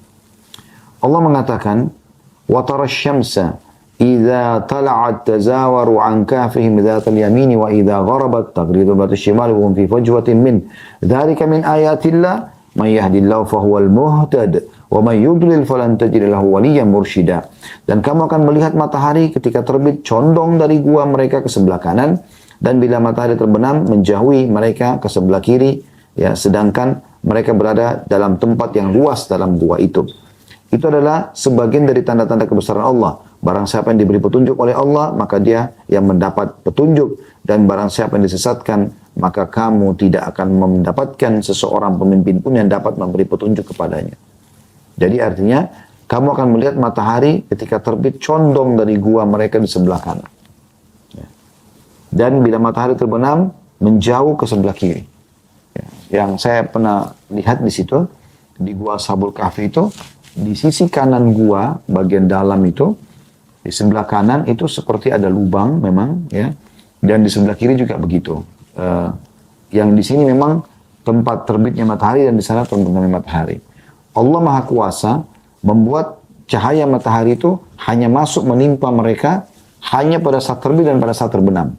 Allah mengatakan, "Wa tara asy-syamsa idza tala'at tazawaru 'an kahfihim dzatal yamini wa idza gharabat taghridu bil shimali wa hum fi fajwatin min dzalika min ayatillah may yahdillahu fahuwal muhtad wa may yudlil falan tajid lahu waliyyan mursyida." Dan kamu akan melihat matahari ketika terbit condong dari gua mereka ke sebelah kanan, dan bila matahari terbenam menjauhi mereka ke sebelah kiri, ya, sedangkan mereka berada dalam tempat yang luas dalam gua itu. Itu adalah sebagian dari tanda-tanda kebesaran Allah. Barang siapa yang diberi petunjuk oleh Allah, maka dia yang mendapat petunjuk. Dan barang siapa yang disesatkan, maka kamu tidak akan mendapatkan seseorang pemimpin pun yang dapat memberi petunjuk kepadanya. Jadi artinya, kamu akan melihat matahari ketika terbit condong dari gua mereka di sebelah kanan. Dan bila matahari terbenam, menjauh ke sebelah kiri. Yang saya pernah lihat di situ, di gua Ashabul Kahfi itu, di sisi kanan gua, bagian dalam itu, di sebelah kanan itu seperti ada lubang memang, ya. Dan di sebelah kiri juga begitu. Yang di sini memang tempat terbitnya matahari dan di sana terbenamnya matahari. Allah Maha Kuasa membuat cahaya matahari itu hanya masuk menimpa mereka hanya pada saat terbit dan pada saat terbenam.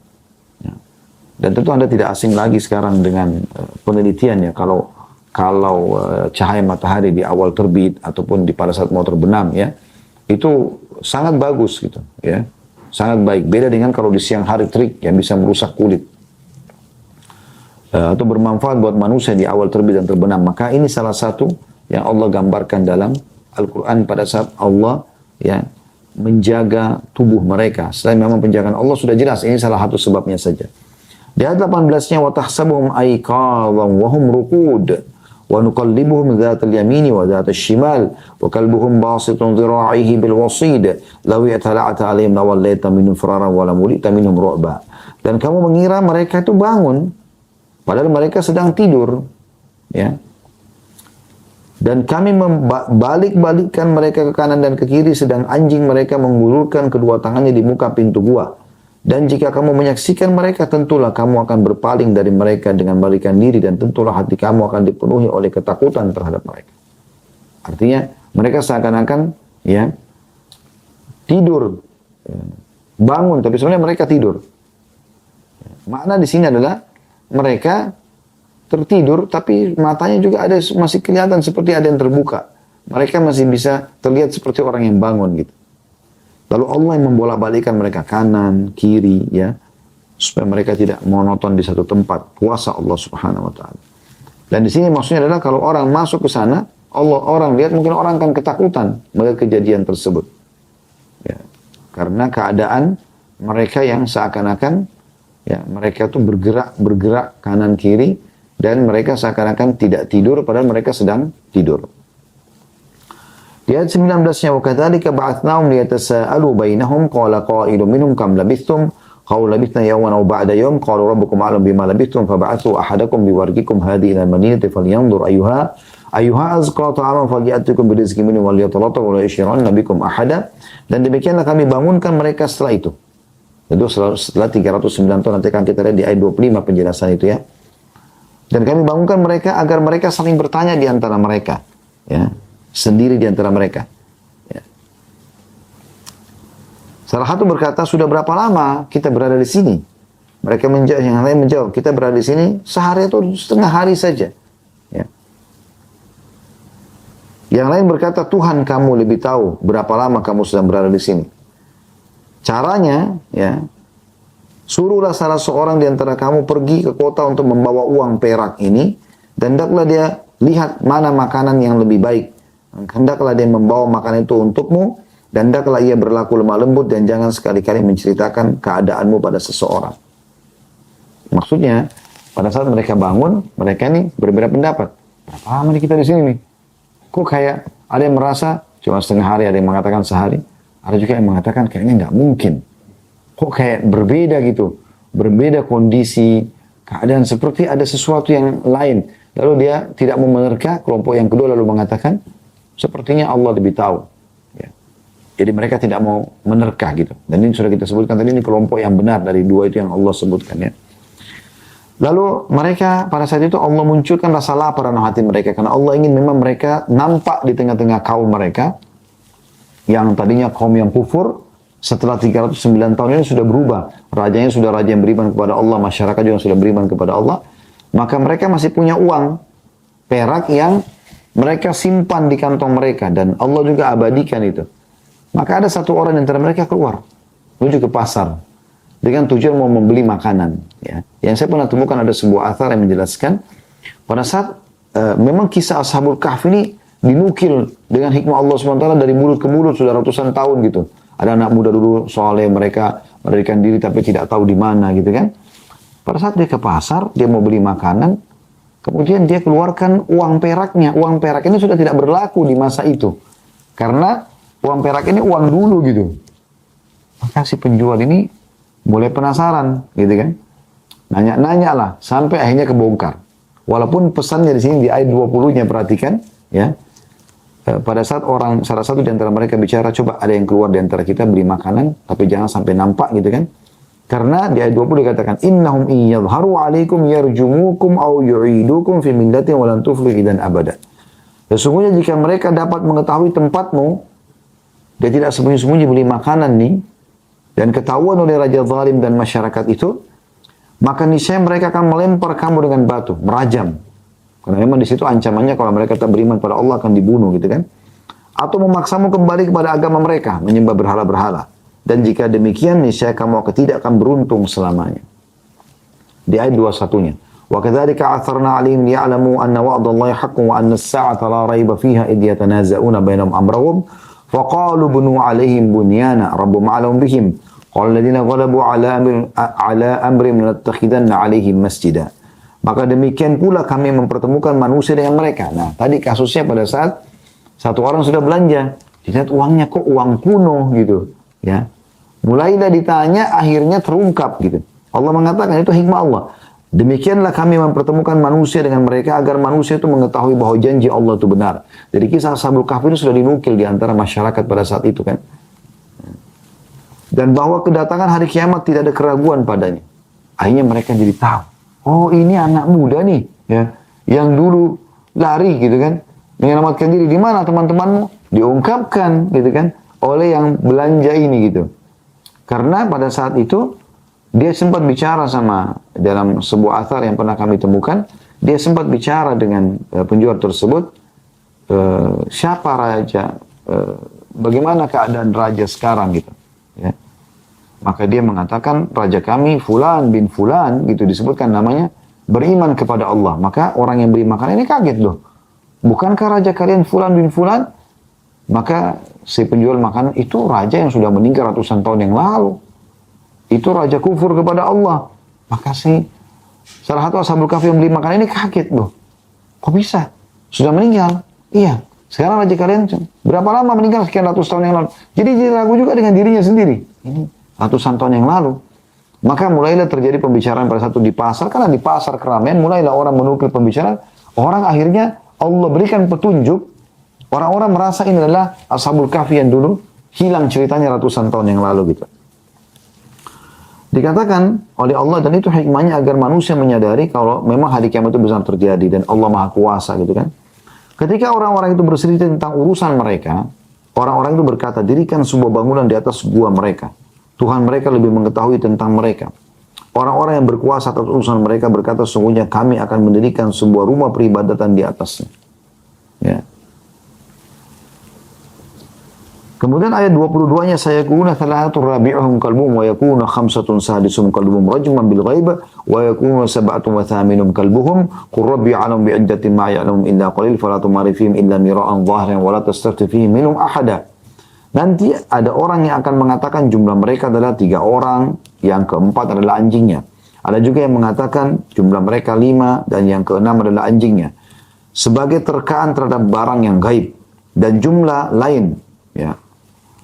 Dan tentu Anda tidak asing lagi sekarang dengan penelitian, ya, kalau cahaya matahari di awal terbit ataupun pada saat mau terbenam, ya, itu sangat bagus gitu, ya, sangat baik. Beda dengan kalau di siang hari terik yang bisa merusak kulit atau bermanfaat buat manusia di awal terbit dan terbenam. Maka ini salah satu yang Allah gambarkan dalam Al-Quran pada saat Allah, ya, menjaga tubuh mereka. Selain memang penjagaan Allah sudah jelas, ini salah satu sebabnya saja. Di ayat 18-nya, وَتَحْسَبُهُمْ أَيْقَاظًا وَهُمْ رُقُودٌ وَنُقَلِّبُهُمْ ذَاتَ الْيَمِينِ وَذَاتَ الشِّمَالِ وَكَلْبُهُمْ بَاسِطٌ ذِرَاعَيْهِ بِالْوَصِيدِ لَوْ اطَّلَعْتَ عَلَيْهِمْ لَوَلَّيْتَ مِنْهُمْ فِرَارًا وَلَمُلِئْتَ مِنْهُمْ رُعْبًا. Dan kamu mengira mereka itu bangun, padahal mereka sedang tidur, ya. Dan kami membalik-balikkan mereka ke kanan dan ke kiri, sedang anjing mereka menggulurkan kedua tangannya di muka pintu gua. Dan jika kamu menyaksikan mereka, tentulah kamu akan berpaling dari mereka dengan balikan diri, dan tentulah hati kamu akan dipenuhi oleh ketakutan terhadap mereka. Artinya, mereka seakan-akan, ya, tidur, ya, bangun, tapi sebenarnya mereka tidur. Makna di sini adalah mereka tertidur, tapi matanya juga ada masih kelihatan seperti ada yang terbuka. Mereka masih bisa terlihat seperti orang yang bangun gitu. Lalu Allah yang membolak-balikkan mereka kanan, kiri, ya, supaya mereka tidak monoton di satu tempat. Kuasa Allah Subhanahu wa taala. Dan di sini maksudnya adalah kalau orang masuk ke sana, orang lihat, mungkin orang akan ketakutan melihat kejadian tersebut. Ya, karena keadaan mereka yang seakan-akan, ya, mereka tuh bergerak kanan kiri, dan mereka seakan-akan tidak tidur padahal mereka sedang tidur. Di ayat 19-nya, وَكَذَلِكَ بَعَثْنَاهُمْ لِيَتَسَاءَلُوا بَيْنَهُمْ قَالَ قَائِلٌ مِّنْهُمْ كَمْ لَبِثْتُمْ قَالُوا لَبِثْنَا يَوْمًا أَوْ بَعْضَ يَوْمٍ قَالُوا رَبُّكُمْ أَعْلَمُ بِمَا لَبِثْتُمْ فَابْعَثُوا أَحَدَكُمْ بِوَرْقِكُمْ هَٰذِهِ إِلَى الْمَدِينَةِ فَلْيَنظُرْ أَيُّهَا أَزْكَىٰ طَعَامًا فَلْيَأْتِكُم بِرِزْقٍ مِّنْهُ وَلْيَتَلَطَّفْ وَلَا يُشْعِرَنَّ بِكُمْ أَحَدًا. Dan demikianlah kami bangunkan mereka setelah itu. Tentu setelah 309 tahun, nanti akan kita lihat di ayat 25 penjelasan itu, ya. Dan kami bangunkan mereka agar mereka saling bertanya di antara mereka, ya, sendiri di antara mereka. Ya. Salah satu berkata, sudah berapa lama kita berada di sini? Mereka yang lain menjawab, kita berada di sini sehari atau setengah hari saja. Ya. Yang lain berkata, Tuhan kamu lebih tahu berapa lama kamu sedang berada di sini. Caranya, ya, suruhlah salah seorang di antara kamu pergi ke kota untuk membawa uang perak ini, dan hendaklah dia lihat mana makanan yang lebih baik. Hendaklah dia membawa makanan itu untukmu, dan hendaklah ia berlaku lemah lembut, dan jangan sekali-kali menceritakan keadaanmu pada seseorang. Maksudnya, pada saat mereka bangun, mereka ini berbeda pendapat. Berapa lama nih kita di sini nih? Kok kayak ada yang merasa cuma setengah hari, ada yang mengatakan sehari, ada juga yang mengatakan kayaknya nggak mungkin. Kok kayak berbeda gitu, berbeda kondisi, keadaan seperti ada sesuatu yang lain. Lalu dia tidak mau menerka, kelompok yang kedua lalu mengatakan, sepertinya Allah lebih tahu. Ya. Jadi mereka tidak mau menerka gitu. Dan ini sudah kita sebutkan tadi, ini kelompok yang benar dari dua itu yang Allah sebutkan ya. Lalu mereka pada saat itu Allah munculkan rasa lapar dalam hati mereka. Karena Allah ingin memang mereka nampak di tengah-tengah kaum mereka. Yang tadinya kaum yang kufur. Setelah 309 tahun ini sudah berubah. Rajanya sudah raja yang beriman kepada Allah. Masyarakat juga sudah beriman kepada Allah. Maka mereka masih punya uang perak yang mereka simpan di kantong mereka. Dan Allah juga abadikan itu. Maka ada satu orang di antara mereka keluar. Menuju ke pasar. Dengan tujuan mau membeli makanan. Ya. Yang saya pernah temukan ada sebuah athar yang menjelaskan. Pada saat memang kisah Ashabul Kahfi ini dinukil dengan hikmah Allah SWT dari mulut ke mulut sudah ratusan tahun gitu. Ada anak muda dulu soleh, mereka mendirikan diri tapi tidak tahu di mana gitu kan. Pada saat dia ke pasar, dia mau beli makanan. Kemudian dia keluarkan uang peraknya. Uang perak ini sudah tidak berlaku di masa itu. Karena uang perak ini uang dulu gitu. Maka si penjual ini mulai penasaran, gitu kan? Nanya-nanya lah, sampai akhirnya kebongkar. Walaupun pesannya di sini di ayat 20-nya perhatikan, ya. Pada saat salah satu di antara mereka bicara, coba ada yang keluar di antara kita beli makanan, tapi jangan sampai nampak, gitu kan? Karena di ayat 20 dikatakan, innahum iyadharu alaikum yarjumukum au yu'idukum fi millatin walan tuflihu idan abada. Sesungguhnya jika mereka dapat mengetahui tempatmu, dia tidak sembunyi-sembunyi beli makanan nih, dan ketahuan oleh raja zalim dan masyarakat itu, maka niscaya mereka akan melempar kamu dengan batu, merajam. Karena memang di situ ancamannya kalau mereka tak beriman pada Allah akan dibunuh gitu kan. Atau memaksamu kembali kepada agama mereka, menyembah berhala-berhala. Dan jika demikian, niscaya kamu tidak akan beruntung selamanya. Di ayat 21-nya. Wa kadzalika atharna 'alaihim liya'lamu anna wa'dallahi haqqun wa anna as-sa'ata la raiba fiha idh yatanaza'una bainahum amrahum. فقالوا بنوا عليهم بنيانا ربهم أعلم بهم قال الذين غلبوا على أمر لنتخذن عليهم مسجدا. Maka demikian pula kami mempertemukan manusia dengan mereka. Nah, tadi kasusnya pada saat satu orang sudah belanja, dilihat uangnya kok uang kuno gitu, ya. Mulailah ditanya, akhirnya terungkap gitu. Allah mengatakan itu hikmah Allah. Demikianlah kami mempertemukan manusia dengan mereka agar manusia itu mengetahui bahwa janji Allah itu benar. Jadi kisah Ashabul Kahfi itu sudah dinukil di antara masyarakat pada saat itu kan. Dan bahwa kedatangan hari kiamat tidak ada keraguan padanya. Akhirnya mereka jadi tahu. Oh ini anak muda nih ya, yang dulu lari gitu kan. Menyelamatkan diri di mana teman-temanmu? Diungkapkan gitu kan oleh yang belanja ini gitu. Karena pada saat itu dia sempat bicara sama, dalam sebuah athar yang pernah kami temukan, dia sempat bicara dengan penjual tersebut, siapa raja, bagaimana keadaan raja sekarang gitu. Ya. Maka dia mengatakan, raja kami Fulan bin Fulan, gitu disebutkan namanya, beriman kepada Allah. Maka orang yang beri makan ini kaget loh. Bukankah raja kalian Fulan bin Fulan? Maka si penjual makanan itu raja yang sudah meninggal ratusan tahun yang lalu. Itu raja kufur kepada Allah. Maka salah satu Ashabul Kahfi yang beli makanan ini kaget loh. Kok bisa? Sudah meninggal? Iya. Sekarang raja kalian berapa lama meninggal? Sekian ratus tahun yang lalu. Jadi dia ragu juga dengan dirinya sendiri. Ini ratusan tahun yang lalu. Maka mulailah terjadi pembicaraan pada satu di pasar. Karena di pasar keramaian mulailah orang menukil pembicaraan. Orang akhirnya Allah berikan petunjuk. Orang-orang merasa ini adalah Ashabul Kahfi yang dulu hilang ceritanya ratusan tahun yang lalu gitu. Dikatakan oleh Allah, dan itu hikmahnya agar manusia menyadari kalau memang hari kiamat itu benar terjadi dan Allah Maha Kuasa gitu kan. Ketika orang-orang itu bercerita tentang urusan mereka, orang-orang itu berkata, dirikan sebuah bangunan di atas gua mereka. Tuhan mereka lebih mengetahui tentang mereka. Orang-orang yang berkuasa atas urusan mereka berkata, sesungguhnya kami akan mendirikan sebuah rumah peribadatan di atasnya. Ya. Kemudian ayat 22-nya sayakuna thalathatur rabi'uhum kalbuhum wa yakuna khamsatun sadisum kalbuhum rajman bil ghaib wa yakuna sab'atun wa thaminum kalbuhum qur rabbi a'lam bi'iddatin ma ya'lamu illa qalil fala tumari fihim illa mira'an zahiran wa la tastafti fihim minhum ahada. Nanti ada orang yang akan mengatakan jumlah mereka adalah 3 orang, yang keempat adalah anjingnya. Ada juga yang mengatakan jumlah mereka 5 dan yang keenam adalah anjingnya. Sebagai terkaan terhadap barang yang gaib dan jumlah lain, ya.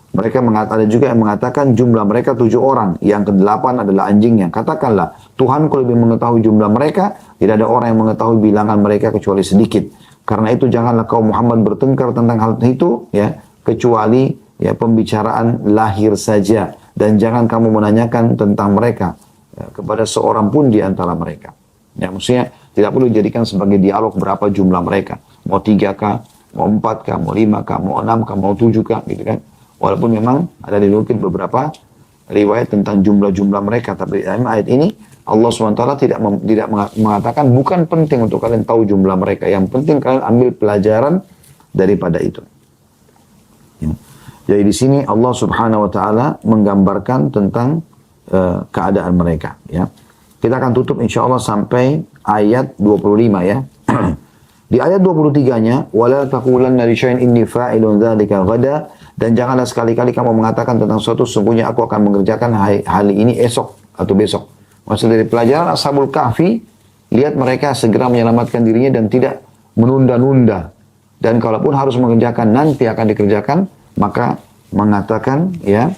Mereka ada juga yang mengatakan jumlah mereka 7 orang, yang ke-8 adalah anjingnya. Katakanlah, Tuhanku lebih mengetahui jumlah mereka, tidak ada orang yang mengetahui bilangan mereka kecuali sedikit. Karena itu janganlah kaum Muhammad bertengkar tentang hal itu, ya, kecuali ya pembicaraan lahir saja, dan jangan kamu menanyakan tentang mereka ya, kepada seorang pun di antara mereka. Ya, maksudnya tidak perlu dijadikan sebagai dialog berapa jumlah mereka, mau 3K, mau 4K, mau 5K, mau 6K, mau 7K, gitu kan. Walaupun memang ada dinukil beberapa riwayat tentang jumlah-jumlah mereka, tapi dalam ayat ini Allah SWT tidak mengatakan bukan penting untuk kalian tahu jumlah mereka, yang penting kalian ambil pelajaran daripada itu. Ya. Jadi di sini Allah Subhanahu Wa Taala menggambarkan tentang keadaan mereka. Ya. Kita akan tutup insya Allah sampai ayat 25 ya. Di ayat 23-nya, wala taqulanna li syai'in inni fa'ilun dzalika ghada, dan janganlah sekali-kali kamu mengatakan tentang suatu sesungguhnya aku akan mengerjakan hal ini esok atau besok. Maksud dari pelajaran Ashabul Kahfi, lihat mereka segera menyelamatkan dirinya dan tidak menunda-nunda. Dan kalaupun harus mengerjakan nanti akan dikerjakan, maka mengatakan ya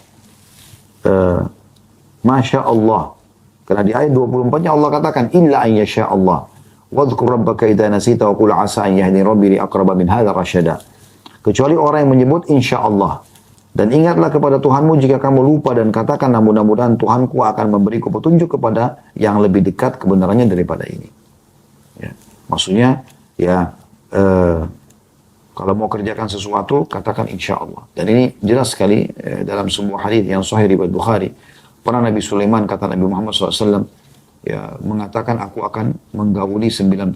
Masya Allah. Karena di ayat 24-nya Allah katakan illa an yasha Allah. Wadhkur rabbaka idza nasita wa qul asa an yahdi rabbi li aqraba min hadza rasyada. Kecuali orang yang menyebut insya Allah. Dan ingatlah kepada Tuhanmu jika kamu lupa dan katakan mudah-mudahan Tuhanku akan memberiku petunjuk kepada yang lebih dekat kebenarannya daripada ini. Ya. Maksudnya ya kalau mau kerjakan sesuatu katakan insya Allah. Dan ini jelas sekali dalam sebuah hadis yang sahih riwayat Bukhari. Pernah Nabi Sulaiman kata Nabi Muhammad SAW ya mengatakan aku akan menggauli 99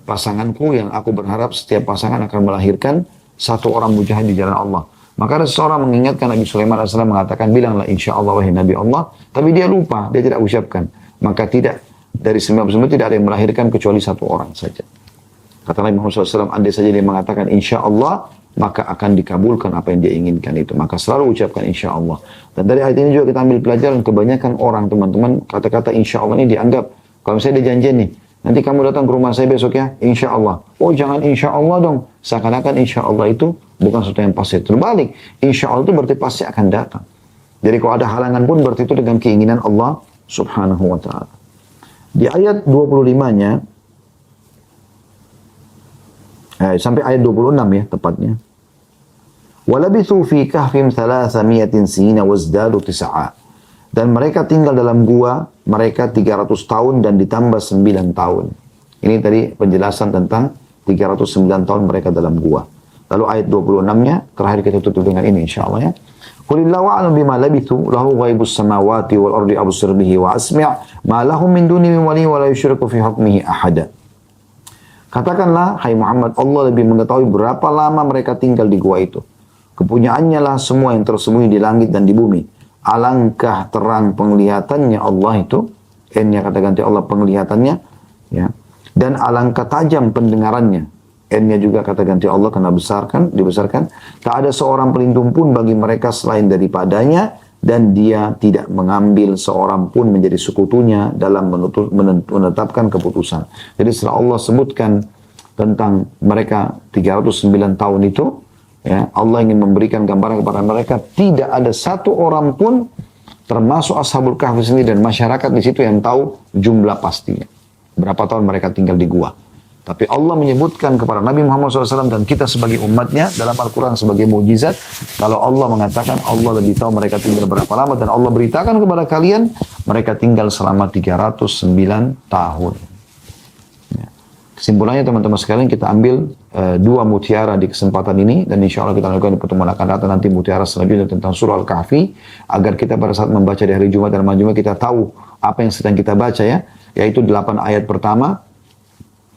pasanganku yang aku berharap setiap pasangan akan melahirkan satu orang mujahid di jalan Allah. Maka ada seseorang mengingatkan Nabi Sulaiman AS mengatakan bilanglah insya Allah wahai Nabi Allah, tapi dia lupa, dia tidak ucapkan. Maka tidak, dari 99 tidak ada yang melahirkan kecuali satu orang saja. Kata Nabi Muhammad SAW, andai saja dia mengatakan insya Allah, maka akan dikabulkan apa yang dia inginkan itu. Maka selalu ucapkan insya Allah. Dan dari ayat ini juga kita ambil pelajaran, kebanyakan orang teman-teman kata-kata insya Allah ini dianggap, kalau misalnya dia janjian nih, nanti kamu datang ke rumah saya besok ya, insya Allah. Oh jangan insya Allah dong. Seakan-akan insya Allah itu bukan sesuatu yang pasti. Terbalik, insya Allah itu berarti pasti akan datang. Jadi kalau ada halangan pun berarti itu dengan keinginan Allah Subhanahu wa ta'ala. Di ayat 25-nya, sampai ayat 26 ya tepatnya. Walabithu fi kahfim 300 sinina wazdadu tis'a. Dan mereka tinggal dalam gua mereka 300 tahun dan ditambah 9 tahun. Ini tadi penjelasan tentang 309 tahun mereka dalam gua. Lalu ayat 26-nya terakhir kita tutup dengan ini insyaallah ya. Qulillahu a'lam bima labithu lahu ghaibus samawati wal ardi absir bihi wa asmi' ma lahum min dunihi min wali wa la yusyriku fi hukmihi ahada. Katakanlah, hai Muhammad, Allah lebih mengetahui berapa lama mereka tinggal di gua itu. Kepunyaannya lah semua yang tersembunyi di langit dan di bumi. Alangkah terang penglihatannya Allah itu. N-nya kata ganti Allah penglihatannya. Ya. Dan alangkah tajam pendengarannya. N-nya juga kata ganti Allah karena dibesarkan. Tak ada seorang pelindung pun bagi mereka selain daripadanya. Dan dia tidak mengambil seorang pun menjadi sekutunya dalam menetapkan keputusan. Jadi setelah Allah sebutkan tentang mereka 309 tahun itu, ya, Allah ingin memberikan gambaran kepada mereka, tidak ada satu orang pun termasuk Ashabul Kahfi sendiri dan masyarakat di situ yang tahu jumlah pastinya. Berapa tahun mereka tinggal di gua. Tapi Allah menyebutkan kepada Nabi Muhammad SAW dan kita sebagai umatnya dalam Al-Quran sebagai mukjizat. Kalau Allah mengatakan Allah lebih tahu mereka tinggal berapa lama. Dan Allah beritakan kepada kalian mereka tinggal selama 309 tahun. Ya. Kesimpulannya teman-teman sekalian kita ambil dua mutiara di kesempatan ini. Dan insya Allah kita lakukan di pertemuan akan datang nanti mutiara selanjutnya tentang surah Al-Kahfi. Agar kita pada saat membaca di hari Jumat dan malam Jumat kita tahu apa yang sedang kita baca ya. Yaitu 8 ayat pertama.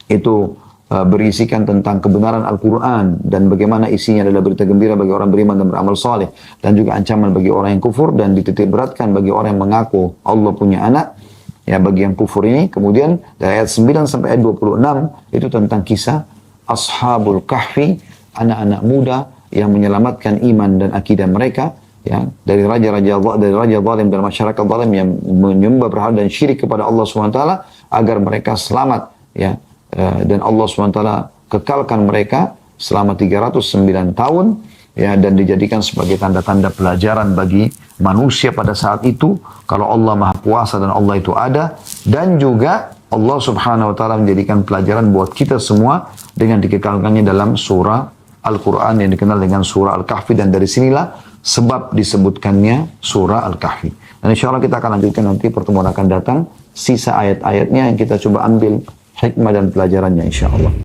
Itu berisikan tentang kebenaran Al-Quran dan bagaimana isinya adalah berita gembira bagi orang beriman dan beramal soleh, dan juga ancaman bagi orang yang kufur dan dititik beratkan bagi orang yang mengaku Allah punya anak, ya, bagi yang kufur ini. Kemudian dari ayat 9 sampai ayat 26 itu tentang kisah Ashabul Kahfi, anak-anak muda yang menyelamatkan iman dan akidah mereka, ya, dari raja-raja zalim dan masyarakat zalim yang menyembah berhala dan syirik kepada Allah SWT, agar mereka selamat, ya, dan Allah SWT kekalkan mereka selama 309 tahun, ya, dan dijadikan sebagai tanda-tanda pelajaran bagi manusia pada saat itu kalau Allah Maha Kuasa dan Allah itu ada. Dan juga Allah Subhanahu wa taala menjadikan pelajaran buat kita semua dengan dikekalkannya dalam surah Al-Quran yang dikenal dengan surah Al-Kahfi, dan dari sinilah sebab disebutkannya surah Al-Kahfi. Dan insya Allah kita akan lanjutkan nanti, pertemuan akan datang sisa ayat-ayatnya yang kita coba ambil hikmah dan pelajarannya insya Allah.